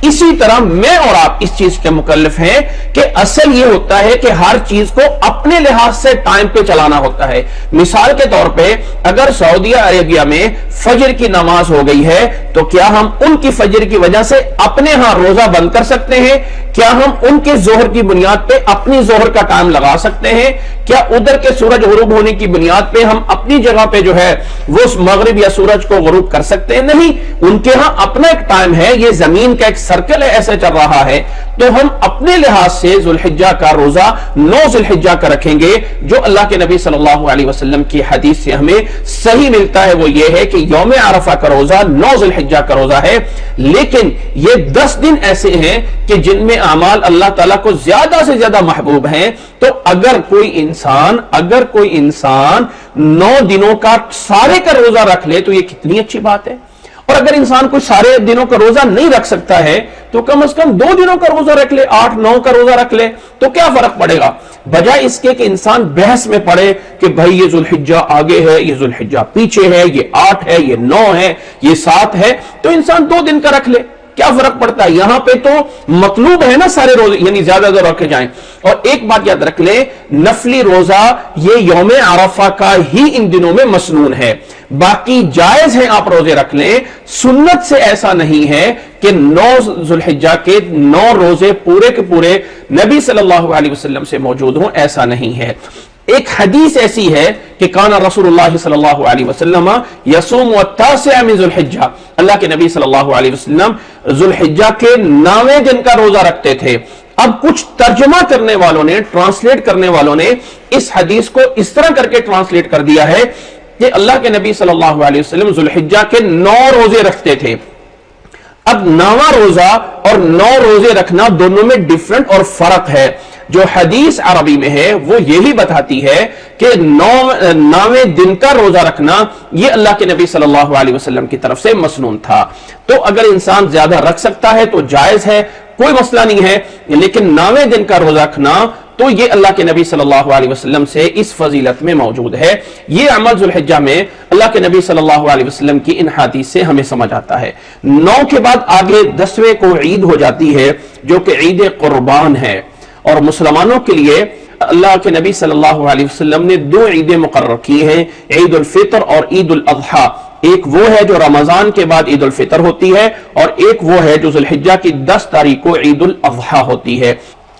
اسی طرح میں اور آپ اس چیز کے مکلف ہیں کہ اصل یہ ہوتا ہے کہ ہر چیز کو اپنے لحاظ سے ٹائم پہ چلانا ہوتا ہے. مثال کے طور پہ اگر سعودیہ عربیہ میں فجر کی نماز ہو گئی ہے تو کیا ہم ان کی فجر کی وجہ سے اپنے ہاں روزہ بند کر سکتے ہیں؟ کیا ہم ان کے ظہر کی بنیاد پہ اپنی ظہر کا ٹائم لگا سکتے ہیں؟ کیا ادھر کے سورج غروب ہونے کی بنیاد پہ ہم اپنی جگہ پہ جو ہے وہ مغرب یا سورج کو غروب کر سکتے ہیں؟ نہیں. ان کے ہاں اپنا ایک ٹائم ہے، یہ زمین کا ایک سرکل ہے، ایسے چل رہا ہے. تو ہم اپنے لحاظ سے ذوالحجہ کا روزہ 9 ذوالحجہ کا رکھیں گے. جو اللہ کے نبی صلی اللہ علیہ وسلم کی حدیث سے ہمیں صحیح ملتا ہے وہ یہ ہے کہ یوم عرفہ کا روزہ 9 ذوالحجہ کا روزہ ہے. لیکن یہ 10 دن ایسے ہیں کہ جن میں اعمال اللہ تعالیٰ کو زیادہ سے زیادہ محبوب ہیں. تو اگر کوئی انسان 9 دنوں کا سارے کا روزہ رکھ لے تو یہ کتنی اچھی بات ہے. اور اگر انسان کوئی سارے دنوں کا روزہ نہیں رکھ سکتا ہے تو کم از کم 2 دنوں کا روزہ رکھ لے، 8-9 کا روزہ رکھ لے. تو کیا فرق پڑے گا؟ بجائے اس کے کہ انسان بحث میں پڑے کہ بھائی یہ ذوالحجہ آگے ہے، یہ ذوالحجہ پیچھے ہے، یہ 8 ہے، یہ 9 ہے، یہ 7 ہے، تو انسان 2 دن کا رکھ لے. کیا فرق پڑتا ہے؟ یہاں پہ تو مطلوب ہے نا سارے روزے، یعنی زیادہ رکھے جائیں. اور ایک بات یاد رکھ لیں، نفلی روزہ یہ یوم عرفہ کا ہی ان دنوں میں مسنون ہے. باقی جائز ہیں آپ روزے رکھ لیں. سنت سے ایسا نہیں ہے کہ 9 ذوالحجہ کے 9 روزے پورے کے پورے نبی صلی اللہ علیہ وسلم سے موجود ہوں، ایسا نہیں ہے. ایک حدیث ایسی ہے کہ کان رسول اللہ صلی اللہ علیہ وسلم یصوم التاسع من ذوالحجہ، اللہ کے نبی صلی اللہ علیہ وسلم ذوالحجہ کے 9ویں دن کا روزہ رکھتے تھے. اب کچھ ترجمہ کرنے والوں نے، ٹرانسلیٹ کرنے والوں نے اس حدیث کو اس طرح کر کے ٹرانسلیٹ کر دیا ہے کہ اللہ کے نبی صلی اللہ علیہ وسلم ذوالحجہ کے 9 روزے رکھتے تھے. اب 9واں روزہ اور 9 روزے رکھنا دونوں میں ڈیفرنٹ اور فرق ہے. جو حدیث عربی میں ہے وہ یہی بتاتی ہے کہ 9ویں دن کا روزہ رکھنا یہ اللہ کے نبی صلی اللہ علیہ وسلم کی طرف سے مسنون تھا. تو اگر انسان زیادہ رکھ سکتا ہے تو جائز ہے, کوئی مسئلہ نہیں ہے, لیکن 9ویں دن کا روزہ رکھنا تو یہ اللہ کے نبی صلی اللہ علیہ وسلم سے اس فضیلت میں موجود ہے. یہ عمل ذوالحجہ میں اللہ کے نبی صلی اللہ علیہ وسلم کی ان حدیث سے ہمیں سمجھ آتا ہے. 9 کے بعد آگے 10ویں کو عید ہو جاتی ہے جو کہ عید قربان ہے, اور مسلمانوں کے لیے اللہ کے نبی صلی اللہ علیہ وسلم نے 2 عیدیں مقرر کی ہیں, عید الفطر اور عید الاضحیٰ. ایک وہ ہے جو رمضان کے بعد عید الفطر ہوتی ہے, اور ایک وہ ہے جو ذوالحجہ کی 10 تاریخ کو عید الاضحیٰ ہوتی ہے.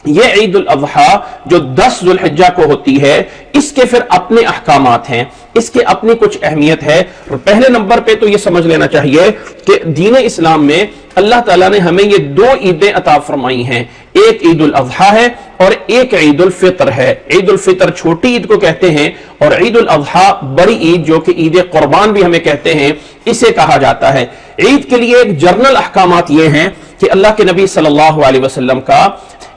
یہ عید الاضحیٰ جو 10 ذوالحجہ کو ہوتی ہے اس کے پھر اپنے احکامات ہیں, اس کے اپنی کچھ اہمیت ہے. پہلے نمبر پہ تو یہ سمجھ لینا چاہیے کہ دین اسلام میں اللہ تعالیٰ نے ہمیں یہ 2 عیدیں عطا فرمائی ہیں, ایک عید الاضحیٰ ہے اور ایک عید الفطر ہے. عید الفطر چھوٹی عید کو کہتے ہیں, اور عید الاضحیٰ بڑی عید جو کہ عید قربان بھی ہمیں کہتے ہیں, اسے کہا جاتا ہے. عید کے لیے ایک جنرل احکامات یہ ہیں کہ اللہ کے نبی صلی اللہ علیہ وسلم کا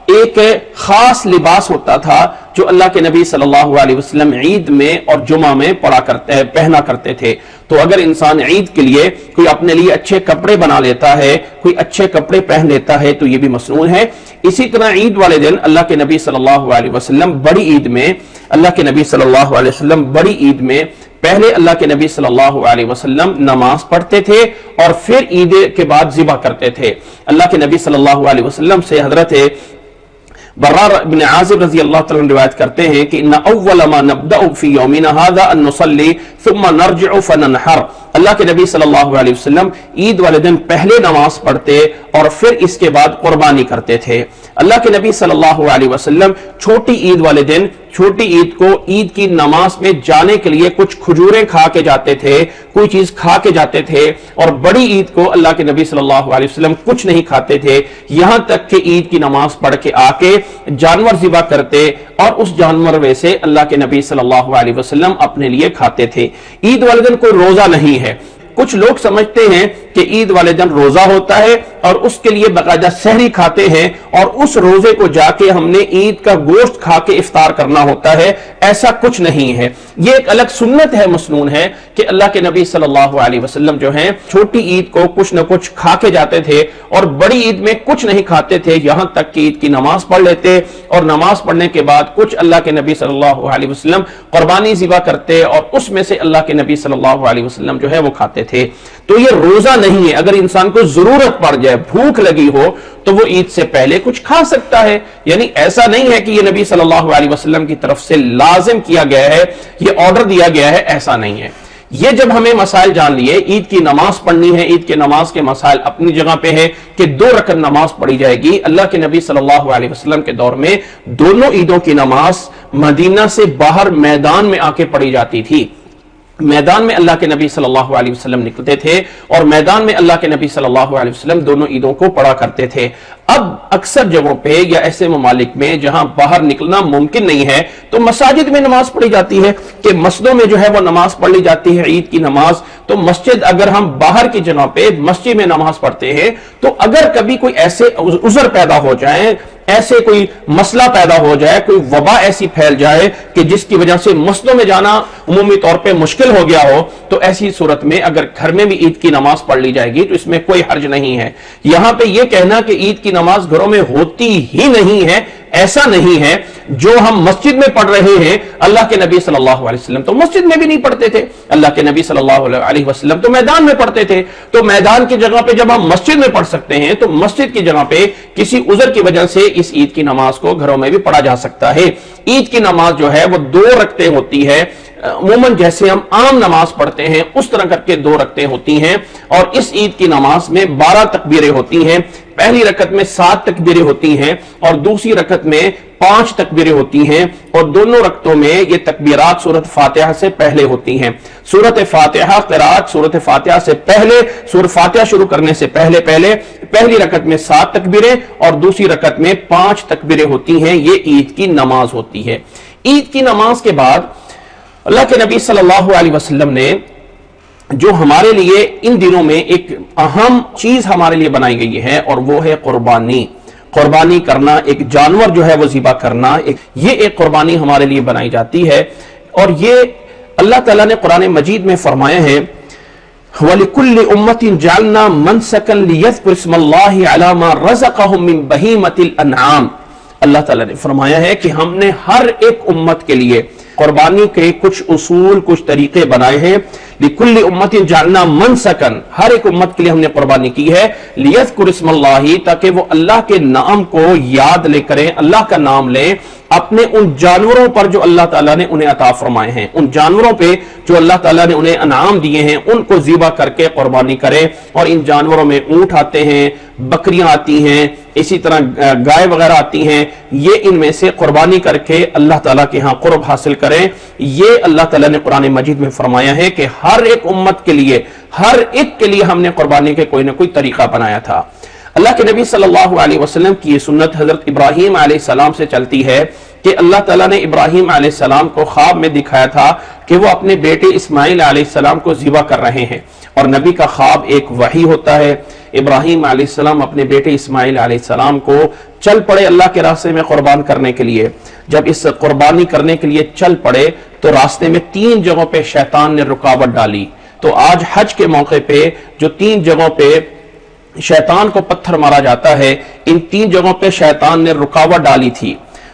ایک خاص لباس ہوتا تھا جو اللہ کے نبی صلی اللہ علیہ وسلم عید میں اور جمعہ میں پہنا کرتے تھے. تو اگر انسان عید کے لیے کوئی اپنے لیے اچھے کپڑے بنا لیتا ہے, کوئی اچھے کپڑے پہن لیتا ہے, تو یہ بھی مسنون ہے. اسی طرح عید والے دن اللہ کے نبی صلی اللہ علیہ وسلم بڑی عید میں پہلے اللہ کے نبی صلی اللہ علیہ وسلم نماز پڑھتے تھے اور پھر عید کے بعد ذبح کرتے تھے. اللہ کے نبی صلی اللہ علیہ وسلم سے حضرت برار بن عازب رضی اللہ تعالیٰ روایت کرتے ہیں کہ ان اول ما نبدأ فی یومنا هذا ان نصلی ثم نرجع فننحر. اللہ کے نبی صلی اللہ علیہ وسلم عید والے دن پہلے نماز پڑھتے اور پھر اس کے بعد قربانی کرتے تھے. اللہ کے نبی صلی اللہ علیہ وسلم چھوٹی عید والے دن, چھوٹی عید کو عید کی نماز میں جانے کے لیے کچھ کھجوریں کھا کے جاتے تھے, کوئی چیز کھا کے جاتے تھے, اور بڑی عید کو اللہ کے نبی صلی اللہ علیہ وسلم کچھ نہیں کھاتے تھے, یہاں تک کہ عید کی نماز پڑھ کے آ کے جانور ذبح کرتے اور اس جانور میں سے اللہ کے نبی صلی اللہ علیہ وسلم اپنے لیے کھاتے تھے. عید والے دن کوئی روزہ نہیں ہے. کچھ لوگ سمجھتے ہیں کہ عید والے دن روزہ ہوتا ہے اور اس کے لیے باقاعدہ سحری کھاتے ہیں, اور اس روزے کو جا کے ہم نے عید کا گوشت کھا کے افطار کرنا ہوتا ہے. ایسا کچھ نہیں ہے. یہ ایک الگ سنت ہے, مسنون ہے, کہ اللہ کے نبی صلی اللہ علیہ وسلم جو ہیں چھوٹی عید کو کچھ نہ کچھ کھا کے جاتے تھے اور بڑی عید میں کچھ نہیں کھاتے تھے, یہاں تک کہ عید کی نماز پڑھ لیتے اور نماز پڑھنے کے بعد کچھ اللہ کے نبی صلی اللہ علیہ وسلم قربانی ذبح کرتے اور اس میں سے اللہ کے نبی صلی اللہ علیہ وسلم جو ہے وہ کھاتے تھے. تو یہ روزہ نہیں ہے. اگر انسان کو ضرورت پڑ جائے, بھوک لگی ہو, تو وہ عید سے پہلے کچھ کھا سکتا ہے. یعنی ایسا نہیں ہے کہ یہ نبی صلی اللہ علیہ وسلم کی طرف سے لازم کیا گیا ہے, یہ آرڈر دیا گیا ہے, ایسا نہیں ہے. یہ جب ہمیں مسائل جان لیے, عید کی نماز پڑھنی ہے, عید کے نماز کے مسائل اپنی جگہ پہ ہے کہ 2 رکعت نماز پڑھی جائے گی. اللہ کے نبی صلی اللہ علیہ وسلم کے دور میں دونوں عیدوں کی نماز مدینہ سے باہر میدان میں آ کے پڑھی جاتی تھی. میدان میں اللہ کے نبی صلی اللہ علیہ وسلم نکلتے تھے اور میدان میں اللہ کے نبی صلی اللہ علیہ وسلم دونوں عیدوں کو پڑھا کرتے تھے. اب اکثر جگہوں پہ یا ایسے ممالک میں جہاں باہر نکلنا ممکن نہیں ہے تو مساجد میں نماز پڑھی جاتی ہے, کہ مسجدوں میں جو ہے وہ نماز پڑھ لی جاتی ہے عید کی نماز. تو مسجد, اگر ہم باہر کی جگہ پہ مسجد میں نماز پڑھتے ہیں تو اگر کبھی کوئی ایسے عذر پیدا ہو جائیں, ایسے کوئی مسئلہ پیدا ہو جائے, کوئی وبا ایسی پھیل جائے کہ جس کی وجہ سے مسجدوں میں جانا عمومی طور پہ مشکل ہو گیا ہو, تو ایسی صورت میں اگر گھر میں بھی عید کی نماز پڑھ لی جائے گی تو اس میں کوئی حرج نہیں ہے. یہاں پہ یہ کہنا کہ عید کی نماز گھروں میں ہوتی ہی نہیں ہے, ایسا نہیں ہے. جو ہم مسجد میں پڑھ رہے ہیں, اللہ کے نبی صلی اللہ علیہ وسلم تو مسجد میں بھی نہیں پڑھتے تھے, اللہ کے نبی صلی اللہ علیہ وسلم تو میدان میں پڑھتے تھے. تو میدان کی جگہ پہ جب ہم مسجد میں پڑھ سکتے ہیں تو مسجد کی جگہ پہ کسی عذر کی وجہ سے اس عید کی نماز کو گھروں میں بھی پڑھا جا سکتا ہے. عید کی نماز جو ہے وہ 2 رکعتیں ہوتی ہے, عموماً جیسے ہم عام نماز پڑھتے ہیں اس طرح کر کے 2 رکعتیں ہوتی ہیں, اور اس عید کی نماز میں 12 تکبیریں ہوتی ہیں. پہلی رکعت میں 7 تکبیریں ہوتی ہیں اور دوسری رکعت میں 5 تکبیریں ہوتی ہیں, اور دونوں رکعتوں میں یہ تکبیرات سورۃ فاتحہ سے پہلے ہوتی ہیں. سورۃ فاتحہ قرات سورۃ فاتحہ سے پہلے, سورۃ فاتحہ شروع کرنے سے پہلے پہلی رکعت میں 7 تکبیریں اور دوسری رکعت میں 5 تکبیریں ہوتی ہیں. یہ عید کی نماز ہوتی ہے. عید کی نماز کے بعد اللہ کے نبی صلی اللہ علیہ وسلم نے جو ہمارے لیے ان دنوں میں ایک اہم چیز ہمارے لیے بنائی گئی ہے, اور وہ ہے قربانی. قربانی کرنا، ایک جانور جو ہے وہ ذبح کرنا، یہ ایک قربانی ہمارے لیے بنائی جاتی ہے۔ اور یہ اللہ تعالیٰ نے قرآن مجید میں فرمایا ہے وَلِكُلِّ أُمَّةٍ جَعَلْنَا مَنْسَكًا لِيَذْكُرُوا اسْمَ اللَّهِ عَلَى مَا رَزَقَهُم مِّن بَهِيمَةِ الْأَنْعَامِ۔ اللہ تعالیٰ نے فرمایا ہے کہ ہم نے ہر ایک امت کے لیے قربانی کے کچھ اصول، کچھ طریقے بنائے ہیں۔ لِكُلِّ أُمَّةٍ جَعَلْنَا مَنْسَكًا، ہر ایک امت کے لیے ہم نے قربانی کی ہے، لِيَذْكُرُوا اسْمَ اللَّهِ، تاکہ وہ اللہ کے نام کو یاد لے کریں، اللہ کا نام لیں اپنے ان جانوروں پر جو اللہ تعالیٰ نے انہیں عطا فرمائے ہیں، ان جانوروں پہ جو اللہ تعالیٰ نے انہیں انعام دیے ہیں، ان کو ذبح کر کے قربانی کریں۔ اور ان جانوروں میں اونٹ آتے ہیں، بکریاں آتی ہیں، اسی طرح گائے وغیرہ آتی ہیں، یہ ان میں سے قربانی کر کے اللہ تعالیٰ کے ہاں قرب حاصل کریں۔ یہ اللہ تعالیٰ نے قرآن مجید میں فرمایا ہے کہ ہر ایک امت کے لیے، ہر ایک کے لیے ہم نے قربانی کے کوئی نہ کوئی طریقہ بنایا تھا۔ اللہ کے نبی صلی اللہ علیہ وسلم کی یہ سنت حضرت ابراہیم علیہ السلام سے چلتی ہے کہ اللہ تعالیٰ نے ابراہیم علیہ السلام کو خواب میں دکھایا تھا کہ وہ اپنے بیٹے اسماعیل علیہ السلام کو ذبح کر رہے ہیں، اور نبی کا خواب ایک وحی ہوتا ہے۔ ابراہیم علیہ السلام اپنے بیٹے اسماعیل علیہ السلام کو چل پڑے اللہ کے راستے میں قربان کرنے کے لیے۔ جب اس قربانی کرنے کے لیے چل پڑے تو راستے میں 3 جگہوں پہ شیطان نے رکاوٹ ڈالی۔ تو آج حج کے موقع پہ جو 3 جگہوں پہ شیطان کو پتھر مارا جاتا ہے، ان 3 جگہوں پہ شیطان نے رکاوٹ ڈالی تھی۔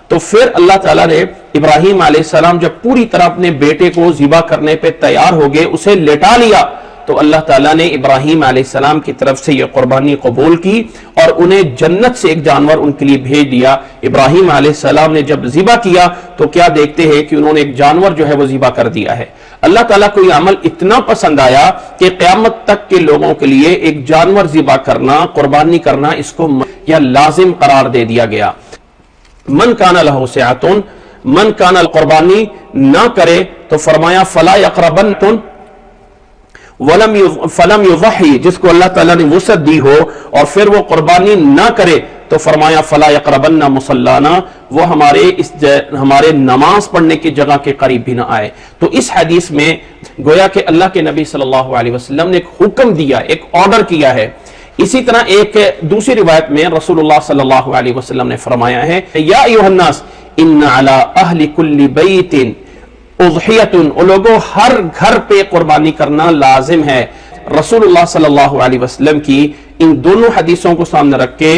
تو پھر اللہ تعالیٰ نے ابراہیم علیہ السلام جب پوری طرح اپنے بیٹے کو ذبح کرنے پہ تیار ہو گئے، اسے لٹا لیا، تو اللہ تعالیٰ نے ابراہیم علیہ السلام کی طرف سے یہ قربانی قبول کی اور انہیں جنت سے ایک جانور ان کے لیے بھیج دیا۔ ابراہیم علیہ السلام نے جب ذبح کیا تو کیا دیکھتے ہیں کہ انہوں نے ایک جانور جو ہے وہ ذبح کر دیا ہے۔ اللہ تعالیٰ کو یہ عمل اتنا پسند آیا کہ قیامت تک کے لوگوں کے لیے ایک جانور ذبح کرنا، قربانی کرنا، اس کو یا لازم قرار دے دیا گیا۔ من کان لہ سعۃ، من کان قربانی نہ کرے تو فرمایا فلا یقربن فلم یضحی، جس کو اللہ تعالیٰ نے وسعت دی ہو اور پھر وہ قربانی نہ کرے تو فرمایا فلا یقربن مصلانا، وہ ہمارے نماز پڑھنے کی جگہ کے قریب بھی نہ آئے۔ تو اس حدیث میں گویا کہ اللہ کے نبی صلی اللہ علیہ وسلم نے ایک حکم دیا، ایک آرڈر کیا ہے۔ اسی طرح ایک دوسری روایت میں رسول اللہ صلی اللہ علیہ وسلم نے فرمایا ہے یا ایھا الناس ان علی اہل کل بیت اضحیۃ، او لوگوں ہر گھر پہ قربانی کرنا لازم ہے۔ رسول اللہ صلی اللہ علیہ وسلم کی ان دونوں حدیثوں کو سامنے رکھ کے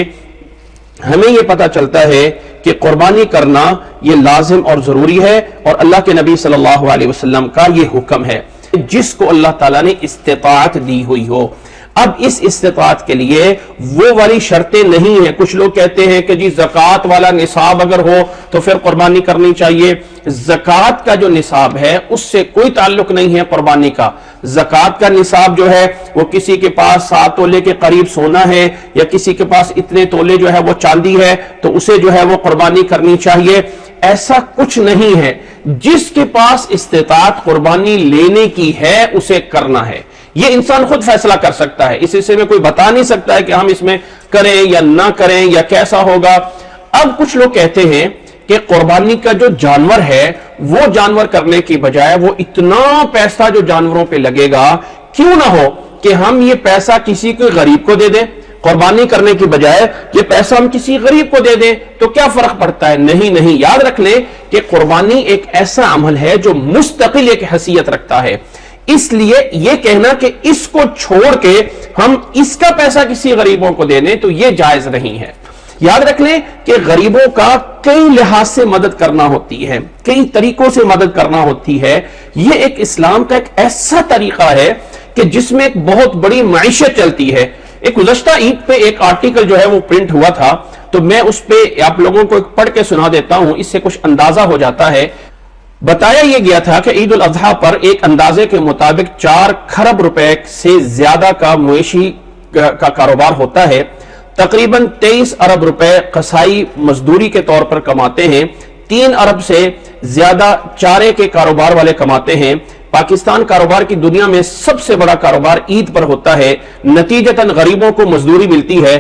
ہمیں یہ پتہ چلتا ہے کہ قربانی کرنا یہ لازم اور ضروری ہے، اور اللہ کے نبی صلی اللہ علیہ وسلم کا یہ حکم ہے جس کو اللہ تعالیٰ نے استطاعت دی ہوئی ہو۔ اب اس استطاعت کے لیے وہ والی شرطیں نہیں ہیں۔ کچھ لوگ کہتے ہیں کہ جی زکوٰۃ والا نصاب اگر ہو تو پھر قربانی کرنی چاہیے۔ زکوٰۃ کا جو نصاب ہے اس سے کوئی تعلق نہیں ہے قربانی کا۔ زکوٰۃ کا نصاب جو ہے وہ کسی کے پاس 7 تولے کے قریب سونا ہے یا کسی کے پاس اتنے تولے جو ہے وہ چاندی ہے تو اسے جو ہے وہ قربانی کرنی چاہیے، ایسا کچھ نہیں ہے۔ جس کے پاس استطاعت قربانی لینے کی ہے اسے کرنا ہے، یہ انسان خود فیصلہ کر سکتا ہے۔ اس حصے میں کوئی بتا نہیں سکتا ہے کہ ہم اس میں کریں یا نہ کریں یا کیسا ہوگا۔ اب کچھ لوگ کہتے ہیں کہ قربانی کا جو جانور ہے وہ جانور کرنے کی بجائے وہ اتنا پیسہ جو جانوروں پہ لگے گا، کیوں نہ ہو کہ ہم یہ پیسہ کسی کو غریب کو دے دیں، قربانی کرنے کی بجائے یہ پیسہ ہم کسی غریب کو دے دیں تو کیا فرق پڑتا ہے؟ نہیں، یاد رکھ لیں کہ قربانی ایک ایسا عمل ہے جو مستقل ایک حیثیت رکھتا ہے، اس لیے یہ کہنا کہ اس کو چھوڑ کے ہم اس کا پیسہ کسی غریبوں کو دے دیں تو یہ جائز نہیں ہے۔ یاد رکھ لیں کہ غریبوں کا کئی لحاظ سے مدد کرنا ہوتی ہے، کئی طریقوں سے مدد کرنا ہوتی ہے۔ یہ ایک اسلام کا ایک ایسا طریقہ ہے کہ جس میں ایک بہت بڑی معیشت چلتی ہے۔ ایک گزشتہ عید پہ ایک آرٹیکل جو ہے وہ پرنٹ ہوا تھا، تو میں اس پہ آپ لوگوں کو پڑھ کے سنا دیتا ہوں، اس سے کچھ اندازہ ہو جاتا ہے۔ بتایا یہ گیا تھا کہ عید الاضحیٰ پر ایک اندازے کے مطابق 4 کھرب روپے سے زیادہ کا مویشی کا کاروبار ہوتا ہے۔ تقریباً 23 ارب روپے قصائی مزدوری کے طور پر کماتے ہیں، 3 ارب سے زیادہ چارے کے کاروبار والے کماتے ہیں۔ پاکستان کاروبار کی دنیا میں سب سے بڑا کاروبار عید پر ہوتا ہے، نتیجتاً غریبوں کو مزدوری ملتی ہے،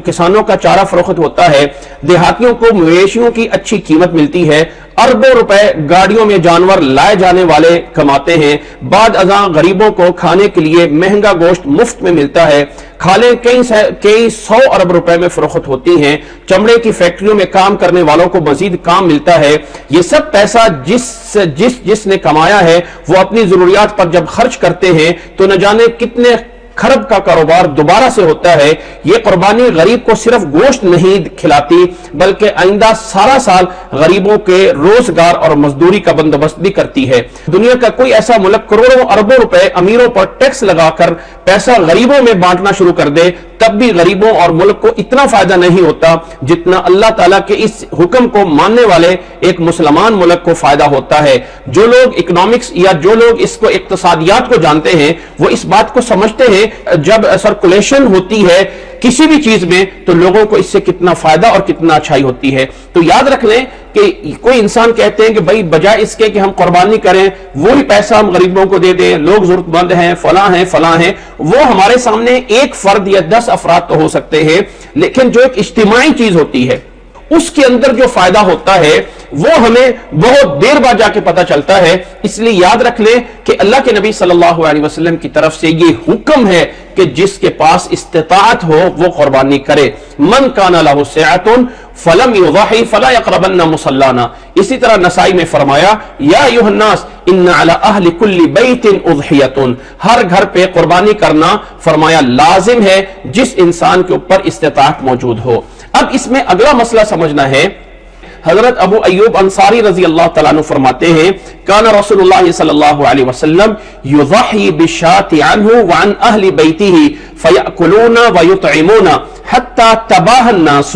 کسانوں کا چارہ فروخت ہوتا ہے، دیہاتیوں کو مویشیوں کی اچھی قیمت ملتی ہے، اربوں روپے گاڑیوں میں جانور لائے جانے والے کماتے ہیں، بعد ازاں غریبوں کو کھانے کے لیے مہنگا گوشت مفت میں ملتا ہے، کھالیں کئی 100 ارب روپے میں فروخت ہوتی ہیں، چمڑے کی فیکٹریوں میں کام کرنے والوں کو مزید کام ملتا ہے۔ یہ سب پیسہ جس نے کمایا ہے وہ اپنی ضروریات پر جب خرچ کرتے ہیں تو نہ جانے کتنے خرب کا کاروبار دوبارہ سے ہوتا ہے۔ یہ قربانی غریب کو صرف گوشت نہیں کھلاتی بلکہ آئندہ سارا سال غریبوں کے روزگار اور مزدوری کا بندوبست بھی کرتی ہے۔ دنیا کا کوئی ایسا ملک کروڑوں اربوں روپے امیروں پر ٹیکس لگا کر پیسہ غریبوں میں بانٹنا شروع کر دے تب بھی غریبوں اور ملک کو اتنا فائدہ نہیں ہوتا جتنا اللہ تعالیٰ کے اس حکم کو ماننے والے ایک مسلمان ملک کو فائدہ ہوتا ہے۔ جو لوگ اکنامکس یا جو لوگ اس کو اقتصادیات کو جانتے ہیں وہ اس بات کو سمجھتے ہیں جب سرکولیشن ہوتی ہے کسی بھی چیز میں تو لوگوں کو اس سے کتنا فائدہ اور کتنا اچھائی ہوتی ہے۔ تو یاد رکھ لیں کہ کوئی انسان کہتے ہیں کہ بھائی بجائے اس کے کہ ہم قربانی کریں وہی پیسہ ہم غریبوں کو دے دیں، لوگ ضرورت مند ہیں، فلاں ہیں، وہ ہمارے سامنے ایک فرد یا 10 افراد تو ہو سکتے ہیں لیکن جو ایک اجتماعی چیز ہوتی ہے اس کے اندر جو فائدہ ہوتا ہے وہ ہمیں بہت دیر بعد جا کے پتہ چلتا ہے۔ اس لیے یاد رکھ لیں کہ اللہ کے نبی صلی اللہ علیہ وسلم کی طرف سے یہ حکم ہے کہ جس کے پاس استطاعت ہو وہ قربانی کرے۔ من کان لہ سعۃ فلم یضحی فلا یقربن مصلانا۔ اسی طرح نسائی میں فرمایا یا ایھا الناس ان علی اہل کل بیت اضحیۃ، ہر گھر پہ قربانی کرنا فرمایا لازم ہے جس انسان کے اوپر استطاعت موجود ہو۔ اب اس میں اگلا مسئلہ سمجھنا ہے۔ حضرت ابو ایوب انصاری رضی اللہ تعالیٰ عنہ فرماتے ہیں کان رسول اللہ صلی اللہ علیہ وسلم یضحی بالشاۃ عنہ وعن اہل بیتہ فیأکلون ویطعمون حتی تباہ الناس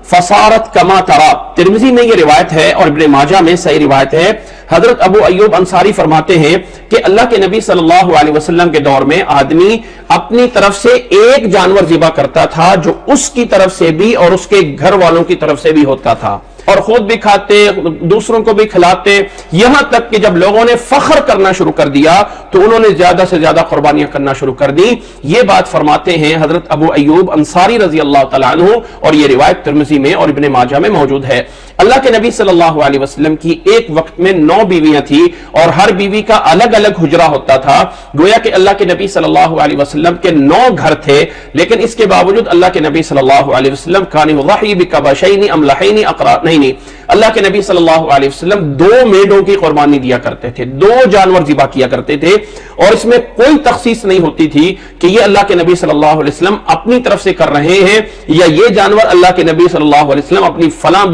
فصارت کما ترى۔ ترمذی میں یہ روایت ہے اور ابن ماجہ میں صحیح روایت ہے۔ حضرت ابو ایوب انصاری فرماتے ہیں کہ اللہ کے نبی صلی اللہ علیہ وسلم کے دور میں آدمی اپنی طرف سے ایک جانور ذبح کرتا تھا جو اس کی طرف سے بھی اور اس کے گھر والوں کی طرف سے بھی ہوتا تھا، اور خود بھی کھاتے دوسروں کو بھی کھلاتے، یہاں تک کہ جب لوگوں نے فخر کرنا شروع کر دیا تو انہوں نے زیادہ سے زیادہ قربانیاں کرنا شروع کر دی۔ یہ بات فرماتے ہیں حضرت ابو ایوب انصاری رضی اللہ تعالیٰ عنہ، اور یہ روایت ترمذی میں اور ابن ماجہ میں موجود ہے۔ اللہ کے نبی صلی اللہ علیہ وسلم کی ایک وقت میں 9 بیویاں تھیں اور ہر بیوی کا الگ الگ حجرہ ہوتا تھا، گویا کہ اللہ کے نبی صلی اللہ علیہ وسلم کے 9 گھر تھے، لیکن اس کے باوجود اللہ کے نبی صلی اللہ علیہ وسلم کان یضحی بکبشین املحین اقرانین، اللہ کے نبی صلی اللہ علیہ وسلم 2 میڈوں کی قربانی دیا کرتے تھے، 2 جانور ذبح کیا کرتے تھے، اور اس میں کوئی تخصیص نہیں ہوتی تھی کہ یہ اللہ کے نبی صلی اللہ علیہ وسلم اپنی طرف سے کر رہے ہیں یا یہ جانور اللہ کے نبی صلی اللہ علیہ وسلم اپنی فلاں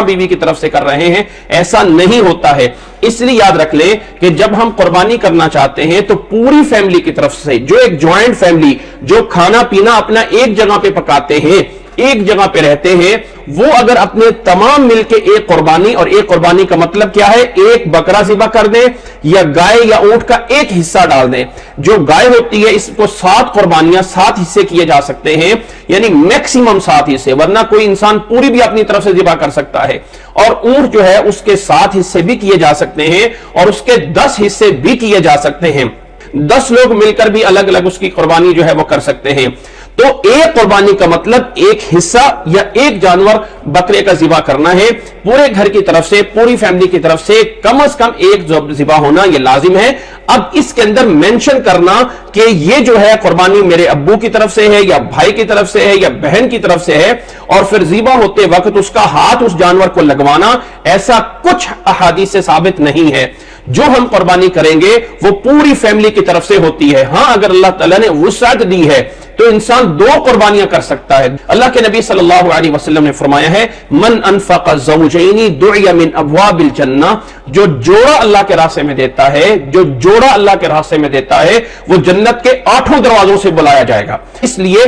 بیوی کی طرف سے کر رہے ہیں، ایسا نہیں ہوتا ہے۔ اس لیے یاد رکھ لیں کہ جب ہم قربانی کرنا چاہتے ہیں تو پوری فیملی کی طرف سے، جو ایک جوائنٹ فیملی جو کھانا پینا اپنا ایک جگہ پہ پکاتے ہیں، ایک جگہ پہ رہتے ہیں، وہ اگر اپنے تمام مل کے ایک قربانی، اور ایک قربانی کا مطلب کیا ہے، ایک بکرا ذبح کر دیں یا گائے یا اونٹ کا ایک حصہ ڈال دیں۔ جو گائے ہوتی ہے اس کو 7 قربانیاں 7 حصے کیے جا سکتے ہیں، یعنی میکسیمم 7 حصے، ورنہ کوئی انسان پوری بھی اپنی طرف سے ذبح کر سکتا ہے، اور اونٹ جو ہے اس کے 7 حصے بھی کیے جا سکتے ہیں اور اس کے 10 حصے بھی کیے جا سکتے ہیں، 10 لوگ مل کر بھی الگ الگ اس کی قربانی جو ہے وہ کر سکتے ہیں۔ تو ایک قربانی کا مطلب ایک حصہ یا ایک جانور بکرے کا ذبح کرنا ہے، پورے گھر کی طرف سے، پوری فیملی کی طرف سے کم از کم ایک ذبح ہونا یہ لازم ہے۔ اب اس کے اندر مینشن کرنا کہ یہ جو ہے قربانی میرے ابو کی طرف سے ہے یا بھائی کی طرف سے ہے یا بہن کی طرف سے ہے، اور پھر ذبح ہوتے وقت اس کا ہاتھ اس جانور کو لگوانا، ایسا کچھ احادیث سے ثابت نہیں ہے۔ جو ہم قربانی کریں گے وہ پوری فیملی کی طرف سے ہوتی ہے۔ ہاں اگر اللہ تعالیٰ نے وسعت دی ہے تو انسان 2 قربانیاں کر سکتا ہے۔ اللہ کے نبی صلی اللہ علیہ وسلم نے فرمایا ہے من انفق زوجین دعی من ابواب الجنہ، جو جوڑا اللہ کے راستے میں دیتا ہے، جو جوڑا اللہ کے راستے میں دیتا ہے وہ جنت کے 8 دروازوں سے بلایا جائے گا۔ اس لیے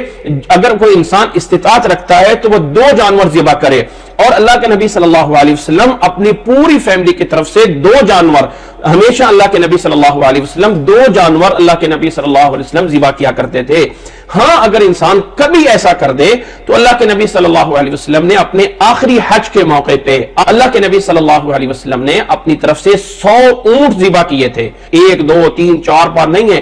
اگر کوئی انسان استطاعت رکھتا ہے تو وہ 2 جانور ذبح کرے، اور اللہ کے نبی صلی اللہ علیہ وسلم اپنی پوری فیملی کی طرف سے 2 جانور، ہمیشہ اللہ کے نبی صلی اللہ علیہ وسلم 2 جانور اللہ کے نبی صلی اللہ علیہ وسلم ذبح کیا کرتے تھے۔ ہاں اگر انسان کبھی ایسا کر دے تو اللہ کے نبی صلی اللہ علیہ وسلم نے اپنے آخری حج کے موقع پہ اللہ کے نبی صلی اللہ علیہ وسلم نے اپنی طرف سے 100 اونٹ ذبح کیے تھے، 1 2 3 4 بار نہیں ہے۔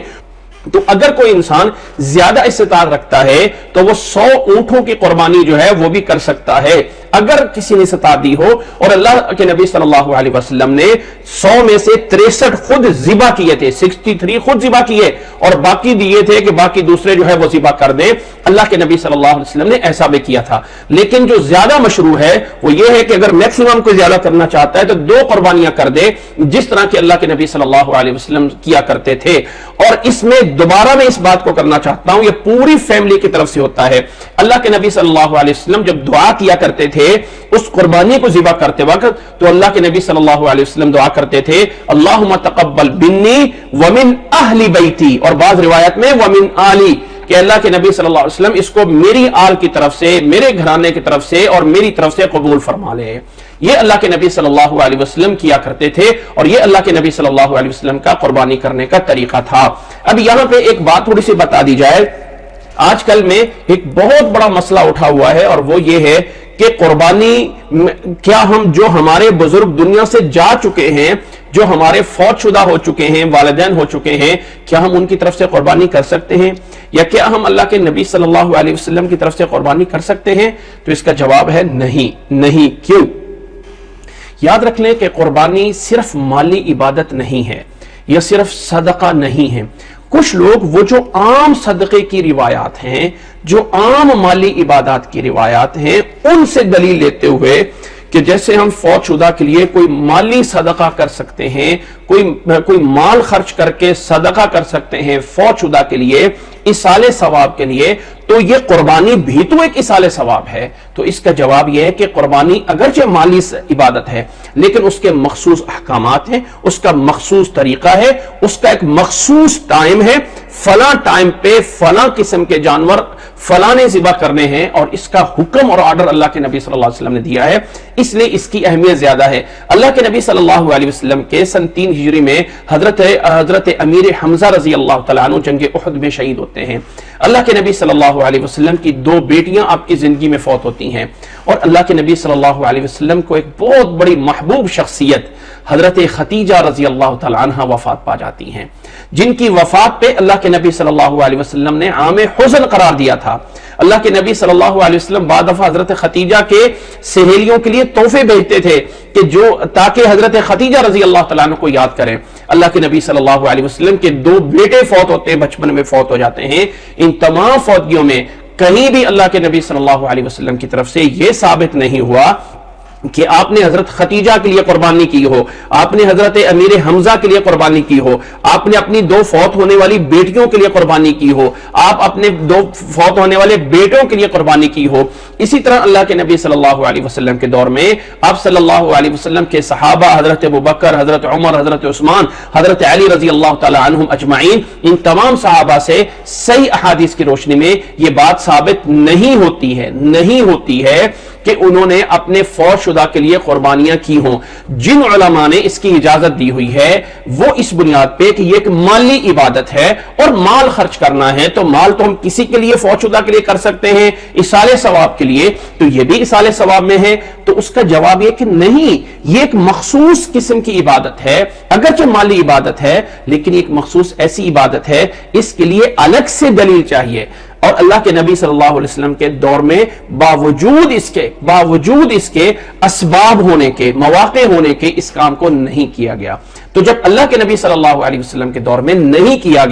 تو اگر کوئی انسان زیادہ استطاعت رکھتا ہے تو وہ 100 اونٹوں کی قربانی جو ہے وہ بھی کر سکتا ہے۔ اگر کسی نے استطاعت دی ہو. اور اللہ کے نبی صلی اللہ علیہ وسلم نے 100 میں سے 63 خود ذبح کیے تھے, 63 خود ذبح کیے, اور باقی دیے تھے کہ باقی دوسرے جو ہے وہ ذبح کر دیں. اللہ کے نبی صلی اللہ علیہ وسلم نے ایسا بھی کیا تھا. لیکن جو زیادہ مشروع ہے وہ یہ ہے کہ اگر میکسیمم کو زیادہ کرنا چاہتا ہے تو 2 قربانیاں کر دے, جس طرح کہ اللہ کے نبی صلی اللہ علیہ وسلم کیا کرتے تھے. اور اس میں دوبارہ میں اس بات کو کرنا چاہتا ہوں, یہ پوری فیملی کی طرف سے ہوتا ہے. اللہ کے نبی صلی اللہ علیہ وسلم جب دعا کیا کرتے تھے اس قربانی کو ذبح کرتے وقت, تو اللہ کے نبی صلی اللہ علیہ وسلم دعا کرتے تھے اللہم تقبل منی ومن اہل بیتی, اور بعض روایت میں ومن آلی, کہ اللہ کے نبی صلی اللہ علیہ وسلم اس کو میری آل کی طرف سے, میرے گھرانے کی طرف سے اور میری طرف سے قبول فرما لے. یہ اللہ کے نبی صلی اللہ علیہ وسلم کیا کرتے تھے, اور یہ اللہ کے نبی صلی اللہ علیہ وسلم کا قربانی کرنے کا طریقہ تھا. اب یہاں پہ ایک بات تھوڑی سی بتا دی جائے. آج کل میں ایک بہت بڑا مسئلہ اٹھا ہوا ہے, اور وہ یہ ہے کہ قربانی کیا ہم جو ہمارے بزرگ دنیا سے جا چکے ہیں, جو ہمارے فوت شدہ ہو چکے ہیں, والدین ہو چکے ہیں, کیا ہم ان کی طرف سے قربانی کر سکتے ہیں, یا کیا ہم اللہ کے نبی صلی اللہ علیہ وسلم کی طرف سے قربانی کر سکتے ہیں؟ تو اس کا جواب ہے نہیں. کیوں؟ یاد رکھ لیں کہ قربانی صرف مالی عبادت نہیں ہے, یا صرف صدقہ نہیں ہے. کچھ لوگ وہ جو عام صدقے کی روایات ہیں, جو عام مالی عبادات کی روایات ہیں, ان سے دلیل لیتے ہوئے کہ جیسے ہم فوت شدہ کے لیے کوئی مالی صدقہ کر سکتے ہیں, کوئی مال خرچ کر کے صدقہ کر سکتے ہیں فوت شدہ کے لیے, ایصال ثواب کے لیے, تو یہ قربانی بھی تو ایک ایصال ثواب ہے. تو اس کا جواب یہ ہے کہ قربانی اگرچہ مالی عبادت ہے, لیکن اس کے مخصوص احکامات ہیں, اس کا مخصوص طریقہ ہے, اس کا ایک مخصوص ٹائم ہے. فلاں ٹائم پہ فلاں قسم کے جانور فلاں نے ذبح کرنے ہیں, اور اس کا حکم اور آرڈر اللہ کے نبی صلی اللہ علیہ وسلم نے دیا ہے, اس لیے اس کی اہمیت زیادہ ہے. اللہ کے نبی صلی اللہ علیہ وسلم کے سن 3 ہجری میں حضرت امیر حمزہ رضی اللہ تعالیٰ عنہ جنگ احد میں شہید ہوتے ہیں. اللہ کے نبی صلی اللہ علیہ وسلم کی 2 بیٹیاں آپ کی زندگی میں فوت ہوتی ہیں, اور اللہ کے نبی صلی اللہ علیہ وسلم کو ایک بہت بڑی محبوب شخصیت حضرت خدیجہ رضی اللہ تعالیٰ عنہ وفات پا جاتی ہیں, جن کی وفات پہ اللہ کے نبی صلی اللہ علیہ وسلم نے عام حزن قرار دیا تھا. اللہ کے نبی صلی اللہ علیہ وسلم بعد دفعہ حضرت خدیجہ کے سہیلیوں کے لیے تحفے بھیجتے تھے کہ جو تاکہ حضرت خدیجہ رضی اللہ تعالیٰ عنہ کو یاد کریں. اللہ کے نبی صلی اللہ علیہ وسلم کے 2 بیٹے فوت ہوتے ہیں, بچپن میں فوت ہو جاتے ہیں. ان تمام فوتگیوں میں کہیں بھی اللہ کے نبی صلی اللہ علیہ وسلم کی طرف سے یہ ثابت نہیں ہوا کہ آپ نے حضرت خدیجہ کے لیے قربانی کی ہو, آپ نے حضرت امیر حمزہ کے لیے قربانی کی ہو, آپ نے اپنی 2 فوت ہونے والی بیٹیوں کے لیے قربانی کی ہو, آپ اپنے 2 فوت ہونے والے بیٹوں کے لیے قربانی کی ہو. اسی طرح اللہ کے نبی صلی اللہ علیہ وسلم کے دور میں آپ صلی اللہ علیہ وسلم کے صحابہ حضرت ابوبکر, حضرت عمر, حضرت عثمان, حضرت علی رضی اللہ تعالی عنہم اجمعین, ان تمام صحابہ سے صحیح احادیث کی روشنی میں یہ بات ثابت نہیں ہوتی ہے کہ انہوں نے اپنے فوت شدہ کے لیے قربانیاں کی ہوں. جن علماء نے اس کی اجازت دی ہوئی ہے وہ اس بنیاد پہ کہ یہ ایک مالی عبادت ہے, اور مال خرچ کرنا ہے تو مال تو ہم کسی کے لیے فوت شدہ کے لیے کر سکتے ہیں, ایصال ثواب کے لیے, تو یہ بھی ایصال ثواب میں ہے. تو اس کا جواب یہ کہ نہیں, یہ ایک مخصوص قسم کی عبادت ہے, اگرچہ مالی عبادت ہے لیکن ایک مخصوص ایسی عبادت ہے, اس کے لیے الگ سے دلیل چاہیے. اور اللہ کے نبی صلی اللہ علیہ وسلم کے دور میں باوجود اس کے اسباب ہونے کے, مواقع ہونے کے, اس کام کو نہیں کیا گیا. تو جب اللہ کے نبی صلی اللہ علیہ وسلم کے دور میں نہیں کیا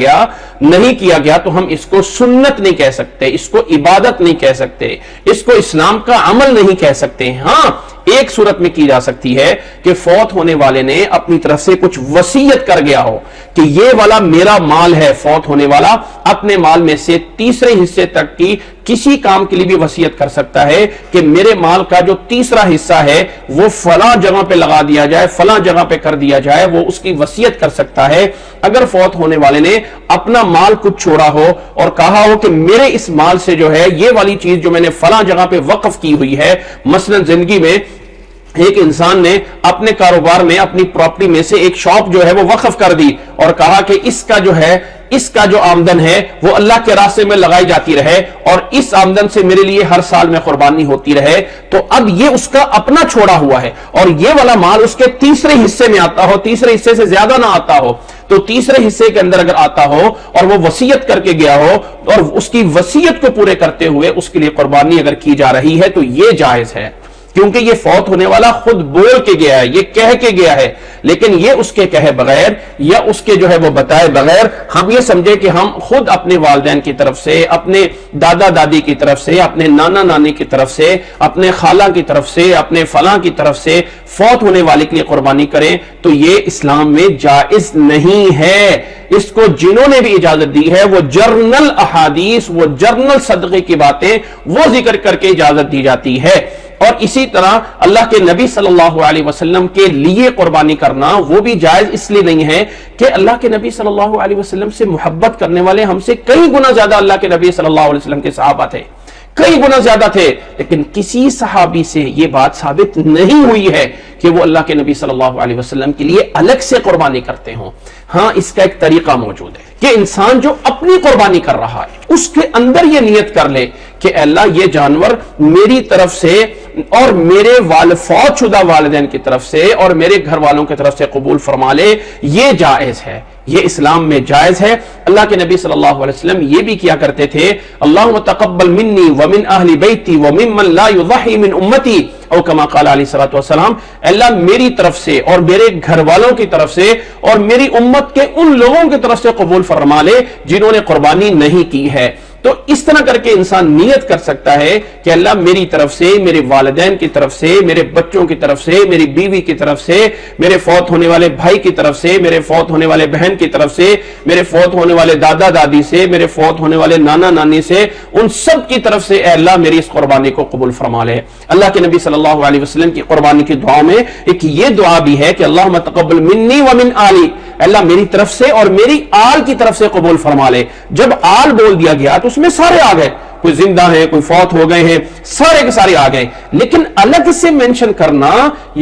گیا تو ہم اس کو سنت نہیں کہہ سکتے, اس کو عبادت نہیں کہہ سکتے, اس کو اسلام کا عمل نہیں کہہ سکتے. ہاں, ایک صورت میں کی جا سکتی ہے کہ فوت ہونے والے نے اپنی طرف سے کچھ وصیت کر گیا ہو کہ یہ والا میرا مال ہے. فوت ہونے والا اپنے مال میں سے تیسرے حصے تک کی کسی کام کے لیے بھی وصیت کر سکتا ہے کہ میرے مال کا جو تیسرا حصہ ہے وہ فلاں جگہ پہ لگا دیا جائے, فلاں جگہ پہ کر دیا جائے, وہ اس کی وصیت کر سکتا ہے. اگر فوت ہونے والے نے اپنا مال کچھ چھوڑا ہو اور کہا ہو کہ میرے اس مال سے جو ہے یہ والی چیز جو میں نے فلاں جگہ پہ وقف کی ہوئی ہے, مثلا زندگی میں ایک انسان نے اپنے کاروبار میں اپنی پراپرٹی میں سے ایک شاپ جو ہے وہ وقف کر دی اور کہا کہ اس کا جو آمدن ہے وہ اللہ کے راستے میں لگائی جاتی رہے اور اس آمدن سے میرے لیے ہر سال میں قربانی ہوتی رہے. تو اب یہ اس کا اپنا چھوڑا ہوا ہے اور یہ والا مال اس کے تیسرے حصے میں آتا ہو, تیسرے حصے سے زیادہ نہ آتا ہو, تو تیسرے حصے کے اندر اگر آتا ہو اور وہ وصیت کر کے گیا ہو اور اس کی وصیت کو پورے کرتے ہوئے اس کے لیے قربانی اگر کی جا رہی ہے تو یہ جائز ہے. کیونکہ یہ فوت ہونے والا خود بول کے گیا ہے، یہ کہہ کے گیا ہے، لیکن یہ اس کے کہے بغیر یا اس کے جو ہے وہ بتائے بغیر ہم یہ سمجھے کہ ہم خود اپنے والدین کی طرف سے، اپنے دادا دادی کی طرف سے، اپنے نانا نانی کی طرف سے، اپنے خالہ کی طرف سے، اپنے فلاں کی طرف سے فوت ہونے والے کے لیے قربانی کریں، تو یہ اسلام میں جائز نہیں ہے۔ اس کو جنہوں نے بھی اجازت دی ہے وہ جرنل احادیث، وہ جرنل صدقے کی باتیں وہ ذکر کر کے اجازت دی جاتی ہے۔ اور اسی طرح اللہ کے نبی صلی اللہ علیہ وسلم کے لیے قربانی کرنا وہ بھی جائز اس لیے نہیں ہے کہ اللہ کے نبی صلی اللہ علیہ وسلم سے محبت کرنے والے ہم سے کئی گنا زیادہ اللہ کے نبی صلی اللہ علیہ وسلم کے صحابہ تھے، کئی گنا زیادہ تھے، لیکن کسی صحابی سے یہ بات ثابت نہیں ہوئی ہے کہ وہ اللہ کے نبی صلی اللہ علیہ وسلم کے لیے الگ سے قربانی کرتے ہوں۔ ہاں، اس کا ایک طریقہ موجود ہے کہ انسان جو اپنی قربانی کر رہا ہے اس کے اندر یہ نیت کر لے کہ اللہ یہ جانور میری طرف سے اور میرے فوت شدہ والدین کی طرف سے اور میرے گھر والوں کی طرف سے قبول فرما لے، یہ جائز ہے، یہ اسلام میں جائز ہے۔ اللہ کے نبی صلی اللہ علیہ وسلم یہ بھی کیا کرتے تھے، اللہم تقبل منی ومن اہل بیتی وممن لا یضحی من امتی، او کما قال علیہ الصلوۃ والسلام، اللہ میری طرف سے اور میرے گھر والوں کی طرف سے اور میری امت کے ان لوگوں کی طرف سے قبول فرما لے جنہوں نے قربانی نہیں کی ہے۔ تو اس طرح کر کے انسان نیت کر سکتا ہے کہ اللہ میری طرف سے، میرے والدین کی طرف سے، میرے بچوں کی طرف سے، میری بیوی کی طرف سے، میرے فوت ہونے والے بھائی کی طرف سے، میرے فوت ہونے والے بہن کی طرف سے، میرے فوت ہونے والے دادا دادی سے، میرے فوت ہونے والے نانا نانی سے، ان سب کی طرف سے اے اللہ میری اس قربانی کو قبول فرما لے۔ اللہ کے نبی صلی اللہ علیہ وسلم کی قربانی کی دعا میں ایک یہ دعا بھی ہے کہ اللہم تقبل منی ومن آلی، اللہ میری طرف سے اور میری آل کی طرف سے قبول فرما لے۔ جب آل بول دیا گیا تو اس میں سارے آ گئے، کوئی زندہ ہیں، کوئی فوت ہو گئے ہیں، سارے کے سارے آ گئے، لیکن الگ سے مینشن کرنا،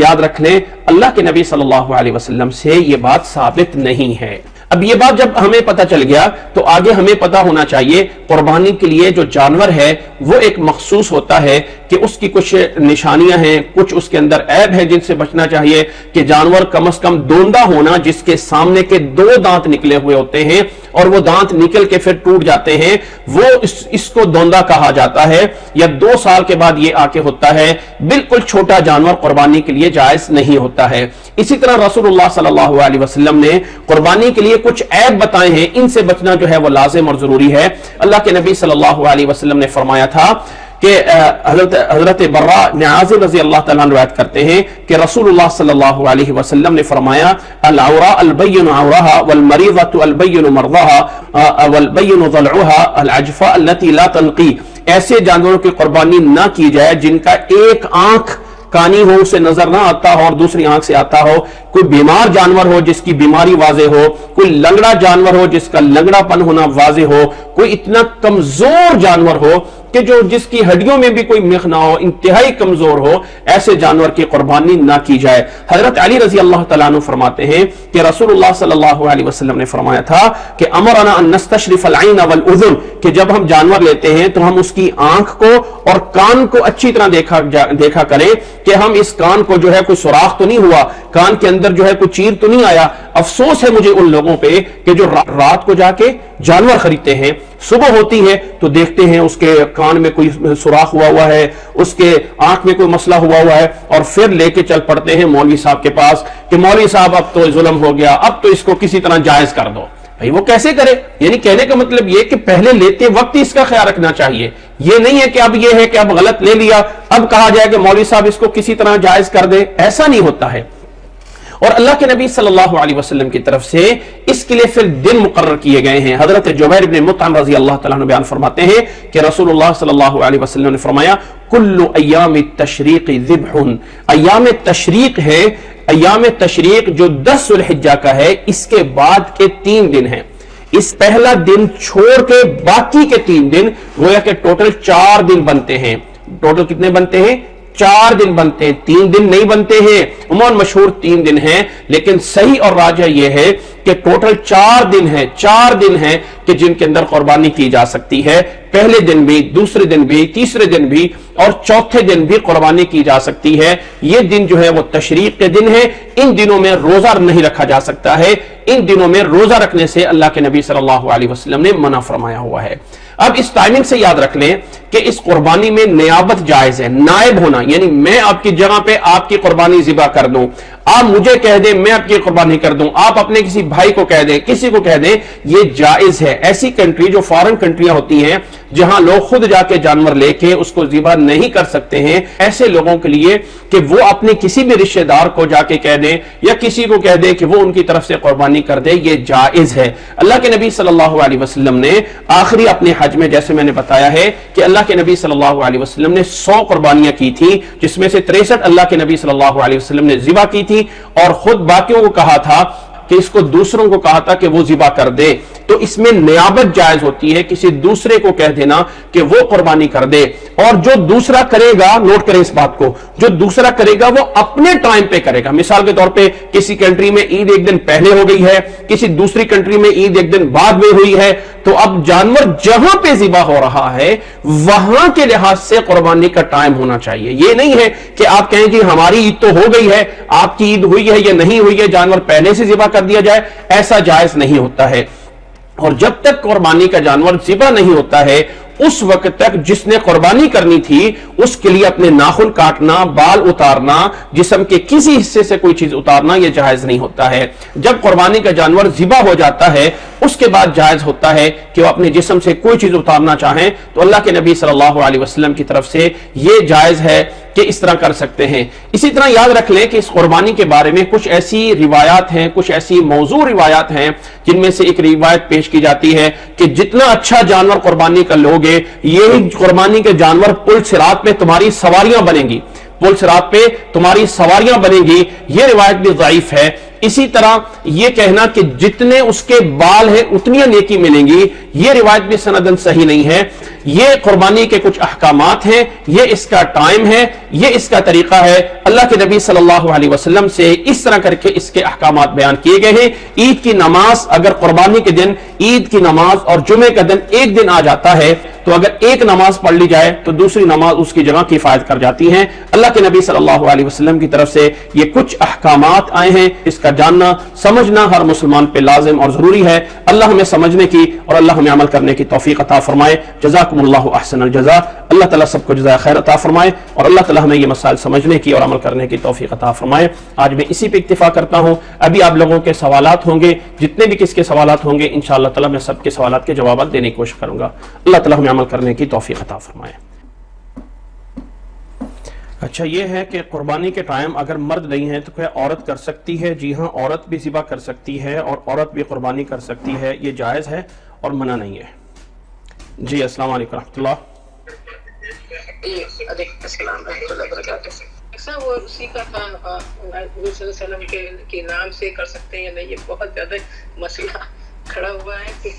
یاد رکھ لیں اللہ کے نبی صلی اللہ علیہ وسلم سے یہ بات ثابت نہیں ہے۔ اب یہ بات جب ہمیں پتہ چل گیا تو آگے ہمیں پتہ ہونا چاہیے قربانی کے لیے جو جانور ہے وہ ایک مخصوص ہوتا ہے کہ اس کی کچھ نشانیاں ہیں، کچھ اس کے اندر عیب ہے جن سے بچنا چاہیے، کہ جانور کم از کم دوندہ ہونا، جس کے سامنے کے 2 دانت نکلے ہوئے ہوتے ہیں اور وہ دانت نکل کے پھر ٹوٹ جاتے ہیں، وہ اس کو دوندہ کہا جاتا ہے، یا 2 سال کے بعد یہ آ کے ہوتا ہے۔ بالکل چھوٹا جانور قربانی کے لیے جائز نہیں ہوتا ہے۔ اسی طرح رسول اللہ صلی اللہ علیہ وسلم نے قربانی کے لیے کچھ عیب بتائے ہیں، ان سے بچنا جو ہے وہ لازم اور ضروری ہے۔ اللہ کے نبی صلی اللہ علیہ وسلم نے فرمایا تھا کہ حضرت براء بن عازب رضی اللہ تعالیٰ عنہ روایت کرتے ہیں کہ رسول اللہ صلی اللہ علیہ وسلم نے فرمایا العوراء البین عورها والمریضة البین مرضاها والبین ضلعها العجفاء التي لا تنقی، ایسے جانوروں کی قربانی نہ کی جائے جن کا ایک آنکھ کانی ہو، اسے نظر نہ آتا ہو اور دوسری آنکھ سے آتا ہو، کوئی بیمار جانور ہو جس کی بیماری واضح ہو، کوئی لنگڑا جانور ہو جس کا لنگڑا پن ہونا واضح ہو، کوئی اتنا کمزور جانور ہو کہ جس کی ہڈیوں میں بھی کوئی میخ نہ ہو، انتہائی کمزور ہو، ایسے جانور کی قربانی نہ کی جائے۔ حضرت علی رضی اللہ تعالیٰ عنہ فرماتے ہیں کہ رسول اللہ صلی اللہ علیہ وسلم نے فرمایا تھا کہ امرنا ان نستشرف العین والاذن، کہ جب ہم جانور لیتے ہیں تو ہم اس کی آنکھ کو اور کان کو اچھی طرح دیکھا کریں کہ ہم اس کان کو جو ہے کوئی سوراخ تو نہیں ہوا، کان کے اندر جو ہے کوئی چیر تو نہیں آیا۔ افسوس ہے مجھے ان لوگوں پہ کہ جو رات کو جا کے جانور خریدتے ہیں، صبح ہوتی ہے تو دیکھتے ہیں اس کے کان میں کوئی سوراخ ہوا ہے، اس کے آنکھ میں کوئی مسئلہ ہوا ہے، اور پھر لے کے چل پڑتے ہیں مولوی صاحب کے پاس کہ مولوی صاحب اب تو ظلم ہو گیا، اب تو اس کو کسی طرح جائز کر دو۔ بھائی وہ کیسے کرے؟ یعنی کہنے کا مطلب یہ کہ پہلے لیتے وقت اس کا خیال رکھنا چاہیے، یہ نہیں ہے کہ اب یہ ہے کہ اب غلط لے لیا اب کہا جائے کہ مولوی صاحب اس کو کسی طرح جائز کر دے، ایسا نہیں ہوتا ہے۔ اور اللہ کے نبی صلی اللہ علیہ وسلم کی طرف سے اس کے لیے پھر دن مقرر کیے گئے ہیں۔ حضرت جبیر بن مطعم رضی اللہ تعالیٰ عنہ بیان فرماتے ہیں کہ رسول اللہ صلی اللہ علیہ وسلم نے فرمایا کل ایام التشریق ذبح، ایام تشریق ہے، ایام تشریق جو 10 ذو الحجہ کا ہے اس کے بعد کے 3 دن ہیں، اس پہلا دن چھوڑ کے باقی کے 3 دن گویا کہ ٹوٹل 4 دن بنتے ہیں۔ ٹوٹل کتنے بنتے ہیں؟ 4 دن بنتے ہیں، 3 دن نہیں بنتے ہیں۔ عموماً مشہور 3 دن ہیں، لیکن صحیح اور راجح یہ ہے کہ ٹوٹل 4 دن ہیں، 4 دن ہیں کہ جن کے اندر قربانی کی جا سکتی ہے۔ پہلے دن بھی، دوسرے دن بھی، تیسرے دن بھی اور چوتھے دن بھی قربانی کی جا سکتی ہے۔ یہ دن جو ہے وہ تشریق کے دن ہے، ان دنوں میں روزہ نہیں رکھا جا سکتا ہے، ان دنوں میں روزہ رکھنے سے اللہ کے نبی صلی اللہ علیہ وسلم نے منع فرمایا ہوا ہے۔ اب اس ٹائمنگ سے یاد رکھ لیں کہ اس قربانی میں نیابت جائز ہے، نائب ہونا، یعنی میں آپ کی جگہ پہ آپ کی قربانی ذبح کر دوں، آپ مجھے کہہ دیں میں آپ کی قربانی کر دوں، آپ اپنے کسی بھائی کو کہہ دیں، کسی کو کہہ دیں، یہ جائز ہے۔ ایسی کنٹری جو فارن کنٹریاں ہوتی ہیں جہاں لوگ خود جا کے جانور لے کے اس کو ذبح نہیں کر سکتے ہیں، ایسے لوگوں کے لیے کہ وہ اپنے کسی بھی رشتہ دار کو جا کے کہہ دیں یا کسی کو کہہ دیں کہ وہ ان کی طرف سے قربانی کر دے، یہ جائز ہے۔ اللہ کے نبی صلی اللہ علیہ وسلم نے آخری اپنے حج میں، جیسے میں نے بتایا ہے کہ اللہ کے نبی صلی اللہ علیہ وسلم نے 100 قربانیاں کی تھی، جس میں سے 63 اللہ کے نبی صلی اللہ علیہ وسلم نے ذبح کی تھی، اور خود باقیوں کو کہا تھا کہ اس کو دوسروں کو کہا تھا کہ وہ ذبح کر دے۔ تو اس میں نیابت جائز ہوتی ہے، کسی دوسرے کو کہہ دینا کہ وہ قربانی کر دے، اور جو دوسرا کرے گا، نوٹ کریں اس بات کو، جو دوسرا کرے گا وہ اپنے ٹائم پہ کرے گا۔ مثال کے طور پہ کسی کنٹری میں عید ایک دن پہلے ہو گئی ہے، کسی دوسری کنٹری میں عید ایک دن بعد میں ہوئی ہے، تو اب جانور جہاں پہ ذبح ہو رہا ہے وہاں کے لحاظ سے قربانی کا ٹائم ہونا چاہیے۔ یہ نہیں ہے کہ آپ کہیں جی ہماری عید تو ہو گئی ہے، آپ کی عید ہوئی ہے یا نہیں ہوئی ہے، جانور پہلے سے ذبح کر دیا جائے، ایسا جائز نہیں ہوتا ہے۔ اور جب تک قربانی کا جانور ذبح نہیں ہوتا ہے اس وقت تک جس نے قربانی کرنی تھی اس کے لیے اپنے ناخن کاٹنا، بال اتارنا، جسم کے کسی حصے سے کوئی چیز اتارنا یہ جائز نہیں ہوتا ہے۔ جب قربانی کا جانور ذبح ہو جاتا ہے اس کے بعد جائز ہوتا ہے کہ وہ اپنے جسم سے کوئی چیز اتارنا چاہیں تو اللہ کے نبی صلی اللہ علیہ وسلم کی طرف سے یہ جائز ہے کہ اس طرح کر سکتے ہیں۔ اسی طرح یاد رکھ لیں کہ اس قربانی کے بارے میں کچھ ایسی روایات ہیں، کچھ ایسی موضوع روایات ہیں جن میں سے ایک روایت پیش کی جاتی ہے کہ جتنا اچھا جانور قربانی کا لوگے یہ قربانی کے جانور پل صراط پہ تمہاری سواریاں بنیں گی، پل صراط پہ تمہاری سواریاں بنیں گی، یہ روایت بھی ضعیف ہے۔ اسی طرح یہ کہنا کہ جتنے اس کے بال ہیں اتنی نیکی ملیں گی، یہ روایت بھی سندن صحیح نہیں ہے۔ یہ قربانی کے کچھ احکامات ہیں، یہ اس کا ٹائم ہے، یہ اس کا طریقہ ہے۔ اللہ کے نبی صلی اللہ علیہ وسلم سے اس طرح کر کے اس کے احکامات بیان کیے گئے ہیں۔ عید کی نماز اگر قربانی کے دن عید کی نماز اور جمعے کا دن ایک دن آ جاتا ہے تو اگر ایک نماز پڑھ لی جائے تو دوسری نماز اس کی جگہ کفایت کر جاتی ہیں۔ اللہ کے نبی صلی اللہ علیہ وسلم کی طرف سے یہ کچھ احکامات آئے ہیں، اس کا جاننا سمجھنا ہر مسلمان پہ لازم اور ضروری ہے۔ اللہ ہمیں سمجھنے کی اور اللہ ہمیں عمل کرنے کی توفیق عطا فرمائے۔ جزاکم اللہ احسن الجزاء۔ اللہ تعالیٰ سب کو جزائے خیر عطا فرمائے اور اللہ تعالیٰ ہمیں یہ مسائل سمجھنے کی اور عمل کرنے کی توفیق عطا فرمائے۔ آج میں اسی پہ اکتفا کرتا ہوں۔ ابھی آپ لوگوں کے سوالات ہوں گے، جتنے بھی کس کے سوالات ہوں گے انشاءاللہ تعالیٰ میں سب کے سوالات کے جوابات دینے کی کوشش کروں گا۔ اللہ تعالیٰ ہمیں عمل کرنے کی توفیق عطا فرمائے۔ اچھا یہ ہے کہ قربانی کے ٹائم اگر مرد نہیں ہے تو کیا عورت کر سکتی ہے؟ جی ہاں، عورت بھی ذبح کر سکتی ہے اور عورت بھی قربانی کر سکتی ہے، یہ جائز ہے اور منع نہیں ہے۔ جی السلام علیکم رحمۃ اللہ۔ السلام ورحمۃ اللہ وبرکاتہ۔ سر وہ اسی کا حضور صلی اللہ علیہ وسلم کے نام سے کر سکتے ہیں یا نہیں؟ یہ بہت زیادہ مسئلہ کھڑا ہوا ہے کہ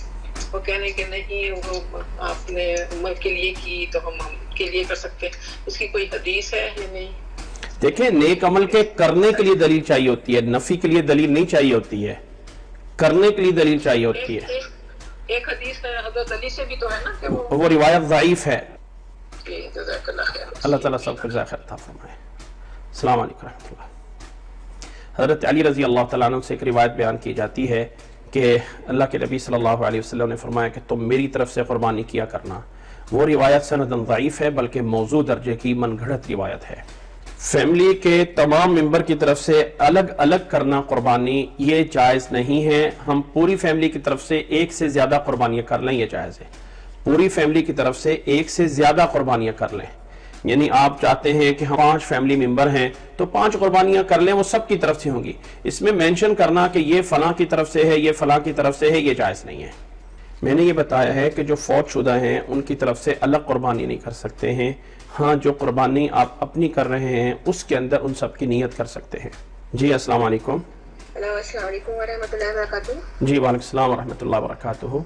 وہ کہنے کہ نہیں وہ آپ نے امت کے لیے کی تو ہم کے لیے کر سکتے ہیں، اس کی کوئی حدیث ہے یا نہیں؟ دیکھیں نیک عمل کے کرنے کے لیے دلیل چاہیے ہوتی ہے، نفی کے لیے دلیل نہیں چاہیے ہوتی ہے، کرنے کے لیے دلیل چاہیے ہوتی ہے۔ ایک حدیث حضرت علی سے بھی تو ہے نا کہ وہ روایت ضعیف ہے۔ جزاک اللہ خیر۔ اللہ تعالیٰ سب کو جزائے خیر عطا فرمائے۔ السلام علیکم رحمۃ اللہ۔ حضرت علی رضی اللہ تعالیٰ عنہ سے ایک روایت بیان کی جاتی ہے کہ اللہ کے نبی صلی اللہ علیہ وسلم نے فرمایا کہ تم میری طرف سے قربانی کیا کرنا۔ وہ روایت سندن ضعیف ہے بلکہ موضوع درجے کی من گھڑت روایت ہے۔ فیملی کے تمام ممبر کی طرف سے الگ الگ کرنا قربانی یہ جائز نہیں ہے۔ ہم پوری فیملی کی طرف سے ایک سے زیادہ قربانیاں کر لیں، یہ جائز ہے۔ پوری فیملی کی طرف سے ایک سے زیادہ قربانیاں کر لیں، یعنی آپ چاہتے ہیں کہ ہم 5 فیملی ممبر ہیں تو 5 قربانیاں کر لیں، وہ سب کی طرف سے ہوں گی۔ اس میں مینشن کرنا کہ یہ فلاں کی طرف سے ہے، یہ فلاں کی طرف سے ہے، یہ جائز نہیں ہے۔ میں نے یہ بتایا ہے کہ جو فوت شدہ ہیں ان کی طرف سے الگ قربانی نہیں کر سکتے ہیں، ہاں جو قربانی آپ اپنی کر رہے ہیں اس کے اندر ان سب کی نیت کر سکتے ہیں۔ جی السلام علیکم۔ السلام علیکم ورحمۃ اللہ وبرکاتہ۔ جی وعلیکم السلام ورحمۃ اللہ وبرکاتہ۔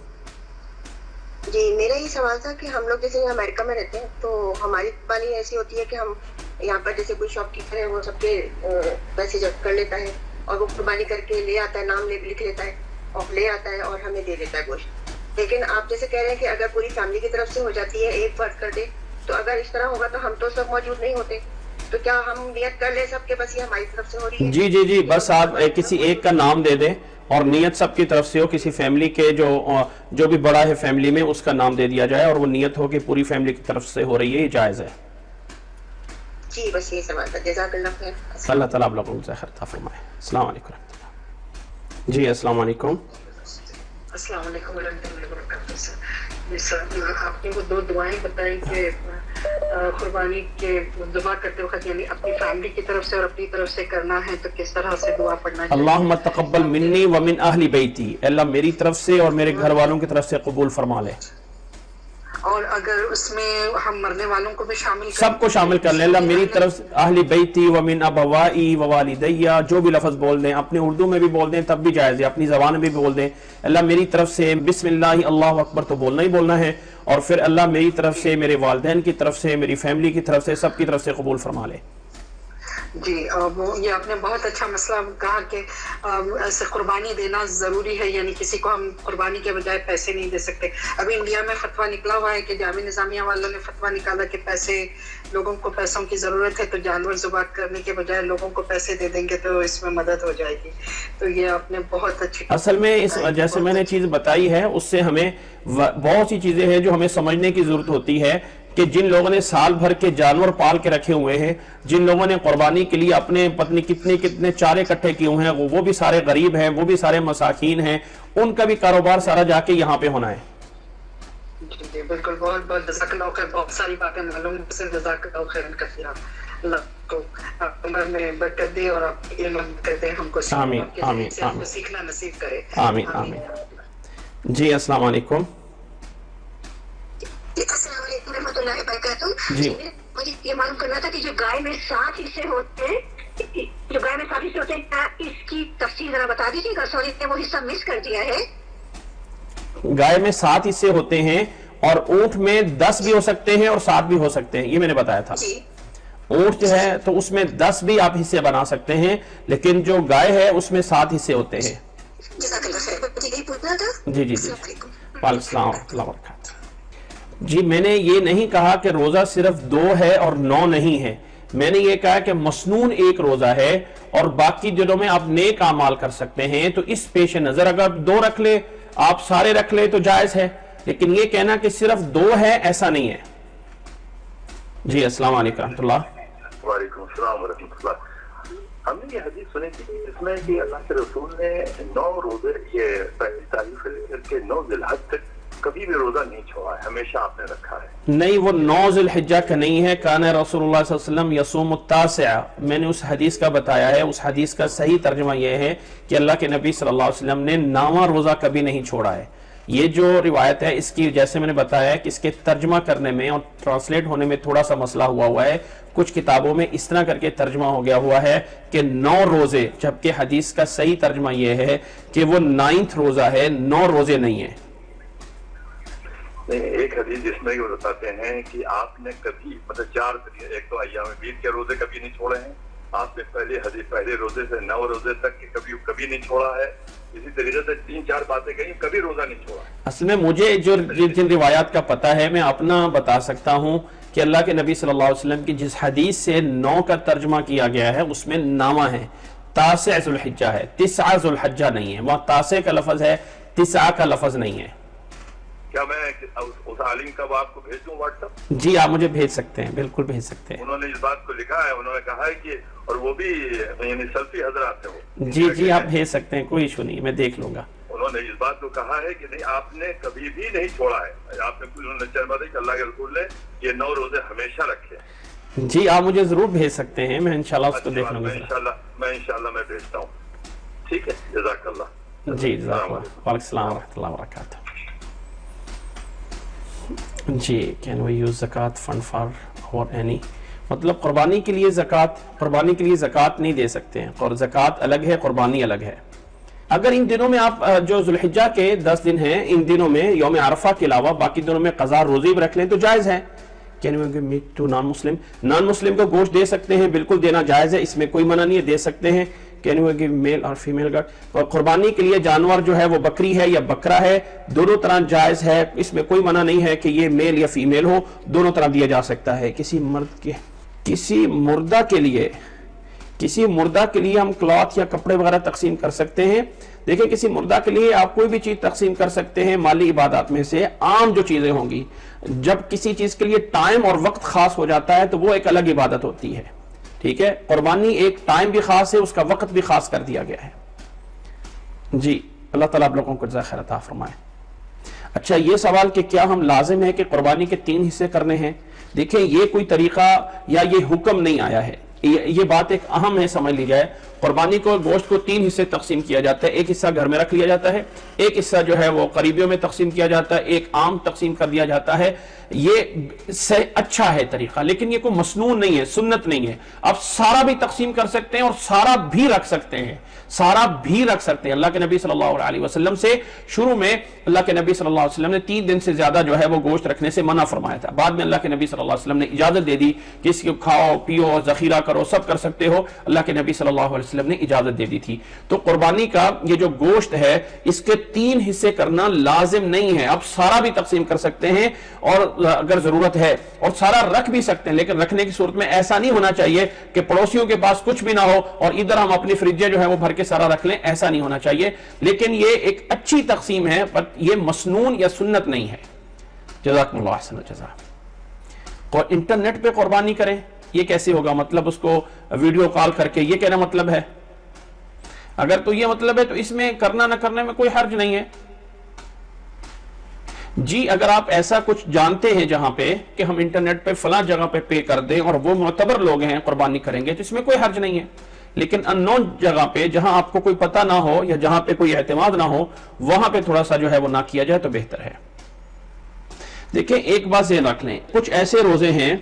جی میرا یہ سوال تھا کہ ہم لوگ جیسے امریکہ میں رہتے ہیں تو ہماری قربانی ایسی ہوتی ہے کہ ہم یہاں پر جیسے کوئی شاپ کیپر ہے وہ سب کے پیسے جب کر لیتا ہے اور وہ قربانی کر کے لے آتا ہے، نام لکھ لیتا ہے اور لے آتا ہے اور ہمیں دے دیتا ہے گوشت۔ لیکن آپ جیسے کہہ رہے ہیں کہ اگر پوری فیملی کی طرف سے ہو جاتی ہے، ایک فرد کر دے، تو اگر اس طرح ہوگا تو ہم تو سب موجود نہیں ہوتے، تو کیا ہم نیت کر لیں سب کے بس یہ ہماری طرف سے ہو رہی ہے؟ جی بس آپ کسی ایک کا نام دے دیں اور نیت سب کی طرف سے ہو, کسی فیملی کے جو بھی بڑا ہے فیملی میں اس کا نام دے دیا جائے اور وہ نیت ہو کہ پوری فیملی کی طرف سے ہو رہی ہے, یہ جائز ہے. جی بس یہ سوال تھا. جزاک اللہ خیر. اللہ تعالیٰ آپ لوگوں کو خیر عطا فرمائے. السلام علیکم ورحمۃ اللہ. جی السلام علیکم. السلام علیکم ورحمۃ اللہ وبرکاتہ. سر آپ نے وہ 2 دعائیں بتائی کہ قربانی کے دعا کرتے وقت یعنی اپنی فیملی کی طرف سے اور اپنی طرف سے کرنا ہے, تو کس طرح سے دعا پڑھنا چاہیے؟ اللہم تقبل منی ومن اہل بیتی, اللہ میری طرف سے اور میرے گھر والوں کی طرف سے قبول فرما لے. اور اگر اس میں ہم مرنے والوں کو بھی شامل کریں, سب کو شامل کر لیں. اللہ میری طرف سے اہل بیتی ومن ابوائی ووالدیہ, جو بھی لفظ بول دیں, اپنے اردو میں بھی بول دیں تب بھی جائز ہے, اپنی زبان میں بھی بول دیں. اللہ میری طرف سے بسم اللہ اللہ اکبر تو بولنا ہی بولنا ہے, اور پھر اللہ میری طرف سے, میرے والدین کی طرف سے, میری فیملی کی طرف سے, سب کی طرف سے قبول فرما لے. جی یہ آپ نے بہت اچھا مسئلہ کہا کہ ایسے قربانی دینا ضروری ہے, یعنی کسی کو ہم قربانی کے بجائے پیسے نہیں دے سکتے. ابھی انڈیا میں فتویٰ نکلا ہوا ہے کہ جامعہ نظامیہ والوں نے فتویٰ نکالا کہ لوگوں کو پیسوں کی ضرورت ہے, تو جانور ذبح کرنے کے بجائے لوگوں کو پیسے دے دیں گے تو اس میں مدد ہو جائے گی. تو یہ آپ نے بہت اچھی, اصل میں جیسے میں نے چیز بتائی ہے اس سے ہمیں بہت سی چیزیں ہیں جو ہمیں سمجھنے کی ضرورت ہوتی ہے کہ جن لوگوں نے سال بھر کے جانور پال کے رکھے ہوئے ہیں, جن لوگوں نے قربانی کے لیے اپنے پتنی کتنے چارے اکٹھے کیے ہوئے ہیں, وہ بھی سارے غریب ہیں, وہ بھی سارے مساکین ہیں, ان کا بھی کاروبار سارا جا کے یہاں پہ ہونا ہے. جی بالکل, بہت بہت جزاک اللہ خیر. بہت ساری باتیں معلوم سے جزاک اللہ خیر کثیرا. اللہ کو عمر میں برکت دے اور آپ علم کر دے, ہم کو سیکھنا نصیب کرے. آمین آمین. جی السلام علیکم. السلام علیکم ورحمۃ اللہ وبرکاتہ. جی مجھے یہ معلوم کرنا تھا کہ جو گائے میں 7 حصے ہوتے ہیں, کیا اس کی تفصیل ذرا بتا دیجیے گا. سوری وہ حصہ مس کر دیا ہے. گائے میں 7 حصے ہوتے ہیں اور اونٹ میں 10 بھی ہو سکتے ہیں اور 7 بھی ہو سکتے ہیں, یہ میں نے بتایا تھا. اونٹ جو ہے تو اس میں 10 بھی آپ حصے بنا سکتے ہیں, لیکن جو گائے ہے اس میں 7 حصے ہوتے ہیں. جی جی جی. وعلیکم السلام ورحمۃ اللہ وبرکاتہ. جی میں نے یہ نہیں کہا کہ روزہ صرف 2 ہے اور 9 نہیں ہے, میں نے یہ کہا کہ مسنون 1 روزہ ہے اور باقی دنوں میں آپ نیک اعمال کر سکتے ہیں. تو اس پیش نظر اگر 2 رکھ لے, آپ سارے رکھ لے تو جائز ہے, لیکن یہ کہنا کہ صرف 2 ہے ایسا نہیں ہے. جی السلام علیکم ورحمۃ اللہ. وعلیکم السلام ورحمۃ اللہ. ہم نے یہ حدیث سنی تھی اس میں کہ اللہ کے رسول نے 9 روزے, یہ پہلی تاریخ سے لے کر کے 9 ذی الحج تک کبھی بھی روزہ نہیں چھوڑا ہے, ہمیشہ آپ نے رکھا ہے. نہیں, وہ 9 ذی الحجہ کا نہیں ہے. کان رسول اللہ صلی اللہ علیہ وسلم یصوم التاسع, میں نے اس حدیث کا بتایا ہے. اس حدیث کا صحیح ترجمہ یہ ہے کہ اللہ کے نبی صلی اللہ علیہ وسلم نے 9واں روزہ کبھی نہیں چھوڑا ہے. یہ جو روایت ہے اس کی, جیسے میں نے بتایا کہ اس کے ترجمہ کرنے میں اور ٹرانسلیٹ ہونے میں تھوڑا سا مسئلہ ہوا ہے. کچھ کتابوں میں اس طرح کر کے ترجمہ ہو گیا ہوا ہے کہ 9 روزے, جبکہ حدیث کا صحیح ترجمہ یہ ہے کہ وہ 9واں روزہ ہے, 9 روزے نہیں ہیں. نہیں, ایک حدیث جس میں یہ بتاتے ہیں کہ آپ نے کبھی مطلب 4 ایک تو ایام بیت کے روزے کبھی نہیں چھوڑے ہیں, آپ نے پہلے روزے سے 9 روزے تک کبھی نہیں چھوڑا ہے. اسی طریقے سے 3-4 باتیں کہیں, کبھی روزہ نہیں چھوڑا. اصل میں مجھے جو جن روایات کا پتہ ہے میں اپنا بتا سکتا ہوں کہ اللہ کے نبی صلی اللہ علیہ وسلم کی جس حدیث سے 9 کا ترجمہ کیا گیا ہے اس میں 9واں ہے, 9 ذی الحجہ ہے, 9 ذی الحجہ نہیں ہے. وہاں 9 کا لفظ ہے, 9 کا لفظ نہیں ہے. کیا میں اس عالم کا آپ کو بھیج دوں واٹس ایپ؟ جی آپ مجھے بھیج سکتے ہیں, بالکل بھیج سکتے ہیں. انہوں نے اس بات کو لکھا ہے, انہوں نے کہا ہے کہ, اور وہ بھی یعنی سلفی حضرات ہیں وہ. جی جی آپ بھیج سکتے ہیں, کوئی ایشو نہیں, میں دیکھ لوں گا. انہوں نے اس بات کو کہا ہے کہ نہیں آپ نے کبھی بھی نہیں چھوڑا ہے. آپ نے انہوں نے چل بات ہے کہ اللہ کے رسول نے یہ 9 روزے ہمیشہ رکھے. جی آپ مجھے ضرور بھیج سکتے ہیں, میں انشاءاللہ اس کو دیکھ لوں گا. انشاءاللہ میں بھیجتا ہوں. ٹھیک ہے, جزاک اللہ. جی جزاک اللہ. وعلیکم السلام ورحمۃ اللہ وبرکاتہ. جی کین وی یوز زکوٰۃ فنڈ فار اور اینی, مطلب قربانی کے لیے زکوٰۃ نہیں دے سکتے ہیں, اور زکوٰۃ الگ ہے, قربانی الگ ہے. اگر ان دنوں میں آپ جو ذو الحجہ کے 10 دن ہیں, ان دنوں میں یوم عرفہ کے علاوہ باقی دنوں میں قضا روزی بھی رکھ لیں تو جائز ہے. Can we give meat to non مسلم کو گوشت دے سکتے ہیں, بالکل دینا جائز ہے, اس میں کوئی منع نہیں ہے, دے سکتے ہیں. کین وی گیو میل اور فیمیل گٹ, اور قربانی کے لیے جانور جو ہے وہ بکری ہے یا بکرا ہے, دونوں طرح جائز ہے, اس میں کوئی منع نہیں ہے کہ یہ میل یا فیمیل ہو, دونوں طرح دیا جا سکتا ہے. کسی مردہ کے لیے ہم کلاتھ یا کپڑے وغیرہ تقسیم کر سکتے ہیں. دیکھیں کسی مردہ کے لیے آپ کوئی بھی چیز تقسیم کر سکتے ہیں مالی عبادات میں سے، عام جو چیزیں ہوں گی، جب کسی چیز کے لیے ٹائم اور وقت خاص ہو جاتا ہے تو وہ ایک الگ عبادت ہوتی ہے، ٹھیک ہے؟ قربانی ایک ٹائم بھی خاص ہے، اس کا وقت بھی خاص کر دیا گیا ہے۔ جی اللہ تعالیٰ آپ لوگوں کو جزائے خیر عطا فرمائے۔ اچھا یہ سوال کہ کیا ہم لازم ہے کہ قربانی کے 3 حصے کرنے ہیں؟ دیکھیں یہ کوئی طریقہ یا یہ حکم نہیں آیا ہے، یہ بات ایک اہم ہے، سمجھ لی جائے۔ قربانی کو گوشت کو 3 حصے تقسیم کیا جاتا ہے، ایک حصہ گھر میں رکھ لیا جاتا ہے، ایک حصہ جو ہے وہ قریبیوں میں تقسیم کیا جاتا ہے، ایک عام تقسیم کر دیا جاتا ہے۔ یہ اچھا ہے طریقہ، لیکن یہ کوئی مسنون نہیں ہے، سنت نہیں ہے۔ آپ سارا بھی تقسیم کر سکتے ہیں اور سارا بھی رکھ سکتے ہیں، سارا بھی رکھ سکتے ہیں۔ اللہ کے نبی صلی اللہ علیہ وسلم سے شروع میں اللہ کے نبی صلی اللہ علیہ وسلم نے 3 دن سے زیادہ جو ہے وہ گوشت رکھنے سے منع فرمایا تھا، بعد میں اللہ کے نبی صلی اللہ علیہ وسلم نے اجازت دے دی کہ اس کو کھاؤ پیو ذخیرہ کرو، سب کر سکتے ہو، اللہ کے نبی صلی اللہ علیہ وسلم نے اجازت دے دی تھی۔ تو قربانی کا یہ جو گوشت ہے اس کے 3 حصے کرنا لازم نہیں ہے، آپ سارا بھی تقسیم کر سکتے ہیں اور اگر ضرورت ہے اور سارا رکھ بھی سکتے ہیں، لیکن رکھنے کی صورت میں ایسا نہیں ہونا چاہیے کہ پڑوسیوں کے پاس کچھ بھی نہ ہو اور ادھر ہم اپنی فریجیں جو ہے وہ بھر کے سارا رکھ لیں، ایسا نہیں ہونا چاہیے۔ لیکن یہ ایک اچھی تقسیم ہے، پر یہ مسنون یا سنت نہیں ہے۔ جزاکم اللہ احسن الجزاء۔ اور انٹرنیٹ پہ قربانی کریں یہ کیسے ہوگا؟ مطلب اس کو ویڈیو کال کر کے، یہ کہنا مطلب ہے؟ اگر تو یہ مطلب ہے تو اس میں کرنا نہ کرنے میں کوئی حرج نہیں ہے۔ جی اگر آپ ایسا کچھ جانتے ہیں جہاں پہ کہ ہم انٹرنیٹ پہ فلاں جگہ پہ پے کر دیں اور وہ معتبر لوگ ہیں قربانی کریں گے تو اس میں کوئی حرج نہیں ہے، لیکن ان نون جگہ پہ جہاں آپ کو کوئی پتہ نہ ہو یا جہاں پہ کوئی اعتماد نہ ہو وہاں پہ تھوڑا سا جو ہے وہ نہ کیا جائے تو بہتر ہے۔ دیکھیں ایک بات ذہن رکھ لیں، کچھ ایسے روزے ہیں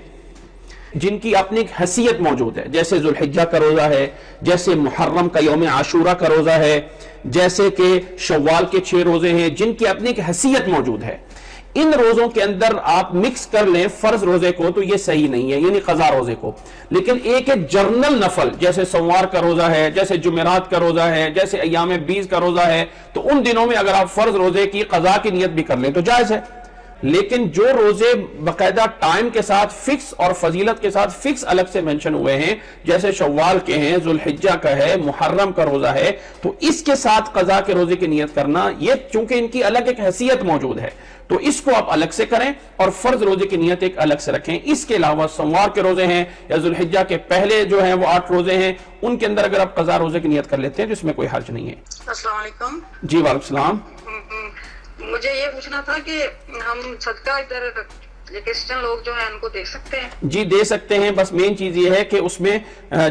جن کی اپنی ایک حیثیت موجود ہے، جیسے ذوالحجہ کا روزہ ہے، جیسے محرم کا یوم عاشورہ کا روزہ ہے، جیسے کہ شوال کے 6 روزے ہیں جن کی اپنی ایک حیثیت موجود ہے۔ ان روزوں کے اندر آپ مکس کر لیں فرض روزے کو تو یہ صحیح نہیں ہے، یعنی قضا روزے کو، لیکن ایک ہے جرنل نفل، جیسے سوار کا روزہ ہے، جیسے جمعرات کا روزہ ہے، جیسے ایام 20 کا روزہ ہے، تو ان دنوں میں اگر آپ فرض روزے کی قضا کی نیت بھی کر لیں تو جائز ہے۔ لیکن جو روزے باقاعدہ ٹائم کے ساتھ فکس اور فضیلت کے ساتھ فکس الگ سے منشن ہوئے ہیں، جیسے شوال کے ہیں، ذوالحجہ کا ہے، محرم کا روزہ ہے، تو اس کے ساتھ قضا کے روزے کی نیت کرنا، یہ چونکہ ان کی الگ ایک حیثیت موجود ہے تو اس کو آپ الگ سے کریں اور فرض روزے کی نیت ایک الگ سے رکھیں۔ اس کے علاوہ سوار کے روزے ہیں یا ذوالحجہ کے پہلے جو ہیں وہ 8 روزے ہیں، ان کے اندر اگر آپ قضا روزے کی نیت کر لیتے ہیں تو اس میں کوئی حرج نہیں ہے۔ السلام علیکم۔ جی وعلیکم السلام۔ مجھے یہ پوچھنا تھا کہ ہم صدقہ ادھر کرسچن لوگ جو ہیں ان کو دے سکتے ہیں؟ جی دے سکتے ہیں، بس مین چیز یہ ہے کہ اس میں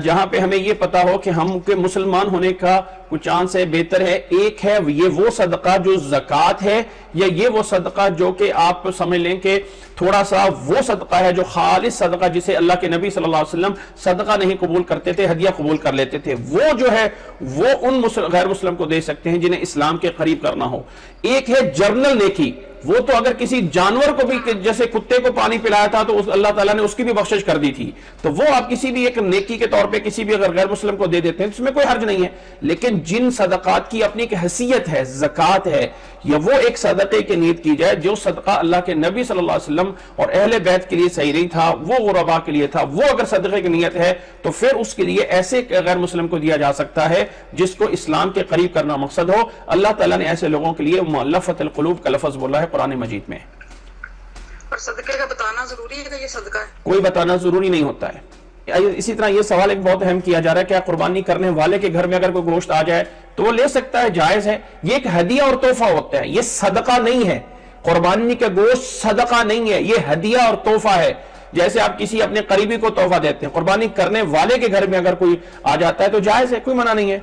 جہاں پہ ہمیں یہ پتا ہو کہ ہم کے مسلمان ہونے کا کچھ چانس ہے، بہتر ہے ایک ہے یہ وہ صدقہ جو زکوٰۃ ہے، یا یہ وہ صدقہ جو کہ آپ سمجھ لیں کہ تھوڑا سا وہ صدقہ ہے جو خالص صدقہ جسے اللہ کے نبی صلی اللہ علیہ وسلم صدقہ نہیں قبول کرتے تھے، ہدیہ قبول کر لیتے تھے، وہ جو ہے وہ ان غیر مسلم کو دے سکتے ہیں جنہیں اسلام کے قریب کرنا ہو۔ ایک ہے جرنل نیکی، وہ تو اگر کسی جانور کو بھی جیسے کتے کو پانی پلایا تھا تو اللہ تعالیٰ نے اس کی بھی بخشش کر دی تھی، تو وہ آپ کسی بھی ایک نیکی کے طور پہ کسی بھی اگر غیر مسلم کو دے دیتے ہیں اس میں کوئی حرج نہیں ہے۔ لیکن جن صدقات کی اپنی ایک حیثیت ہے، زکوٰۃ ہے، یا وہ ایک صدقے کی نیت کی جائے جو صدقہ اللہ کے نبی صلی اللہ علیہ وسلم اور اہل بیت کے لیے صحیح نہیں تھا، وہ غرباء کے لیے تھا، وہ اگر صدقے کی نیت ہے تو پھر اس کے لیے ایسے غیر مسلم کو دیا جا سکتا ہے جس کو اسلام کے قریب کرنا مقصد ہو۔ اللہ تعالیٰ نے ایسے لوگوں کے لیے مؤلفۃ القلوب کا لفظ بولا ہے قرآن مجید میں۔ اور صدقے کا بتانا ضروری ہے کہ یہ صدقہ ہے؟ کوئی بتانا ضروری نہیں ہوتا ہے۔ اسی طرح یہ سوال ایک بہت اہم کیا جا رہا ہے، کیا قربانی کرنے والے کے گھر میں اگر کوئی گوشت آ جائے تو وہ لے سکتا ہے؟ جائز ہے، یہ ایک ہدیہ اور تحفہ ہوتا ہے، یہ صدقہ نہیں ہے۔ قربانی کا گوشت صدقہ نہیں ہے، یہ ہدیہ اور تحفہ ہے۔ جیسے آپ کسی اپنے قریبی کو تحفہ دیتے ہیں، قربانی کرنے والے کے گھر میں اگر کوئی آ جاتا ہے تو جائز ہے، کوئی منع نہیں ہے۔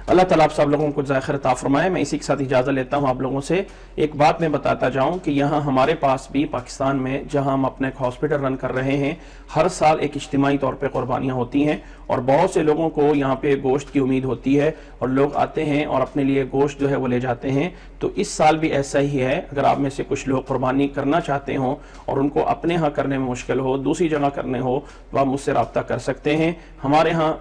اللہ تعالیٰ آپ سب لوگوں کو جزائے خیر عطا فرمائے۔ میں اسی کے ساتھ اجازت لیتا ہوں آپ لوگوں سے۔ ایک بات میں بتاتا جاؤں کہ یہاں ہمارے پاس بھی پاکستان میں جہاں ہم اپنے ایک ہاسپٹل رن کر رہے ہیں، ہر سال ایک اجتماعی طور پہ قربانیاں ہوتی ہیں اور بہت سے لوگوں کو یہاں پہ گوشت کی امید ہوتی ہے اور لوگ آتے ہیں اور اپنے لیے گوشت جو ہے وہ لے جاتے ہیں۔ تو اس سال بھی ایسا ہی ہے، اگر آپ میں سے کچھ لوگ قربانی کرنا چاہتے ہوں اور ان کو اپنے ہاں کرنے میں مشکل ہو، دوسری جگہ کرنے ہو، تو آپ مجھ سے رابطہ کر سکتے ہیں۔ ہمارے ہاں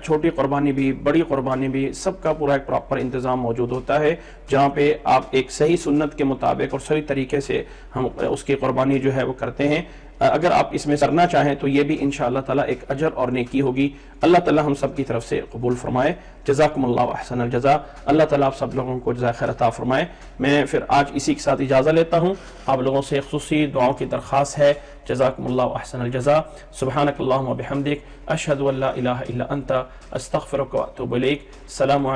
چھوٹی قربانی بھی بڑی قربانی بھی سب کا پورا ایک پراپر انتظام موجود ہوتا ہے، جہاں پہ آپ ایک صحیح سنت کے مطابق اور صحیح طریقے سے ہم اس کی قربانی جو ہے وہ کرتے ہیں۔ اگر آپ اس میں کرنا چاہیں تو یہ بھی انشاءاللہ تعالی ایک اجر اور نیکی ہوگی. اللہ تعالی ہم سب کی طرف سے قبول فرمائے. جزاکم اللہ احسن الجزا. اللہ تعالی آپ سب لوگوں کو جزائے خیر عطا فرمائے. میں پھر آج اسی کے ساتھ اجازت لیتا ہوں. آپ لوگوں سے خصوصی دعاؤں کی درخواست ہے. جزاکم اللہ احسن الجزا. سبحانک اللہم و بحمدک اشہد ان لا الہ الا انت استغفرک و اتوب الیک. السلام علیکم.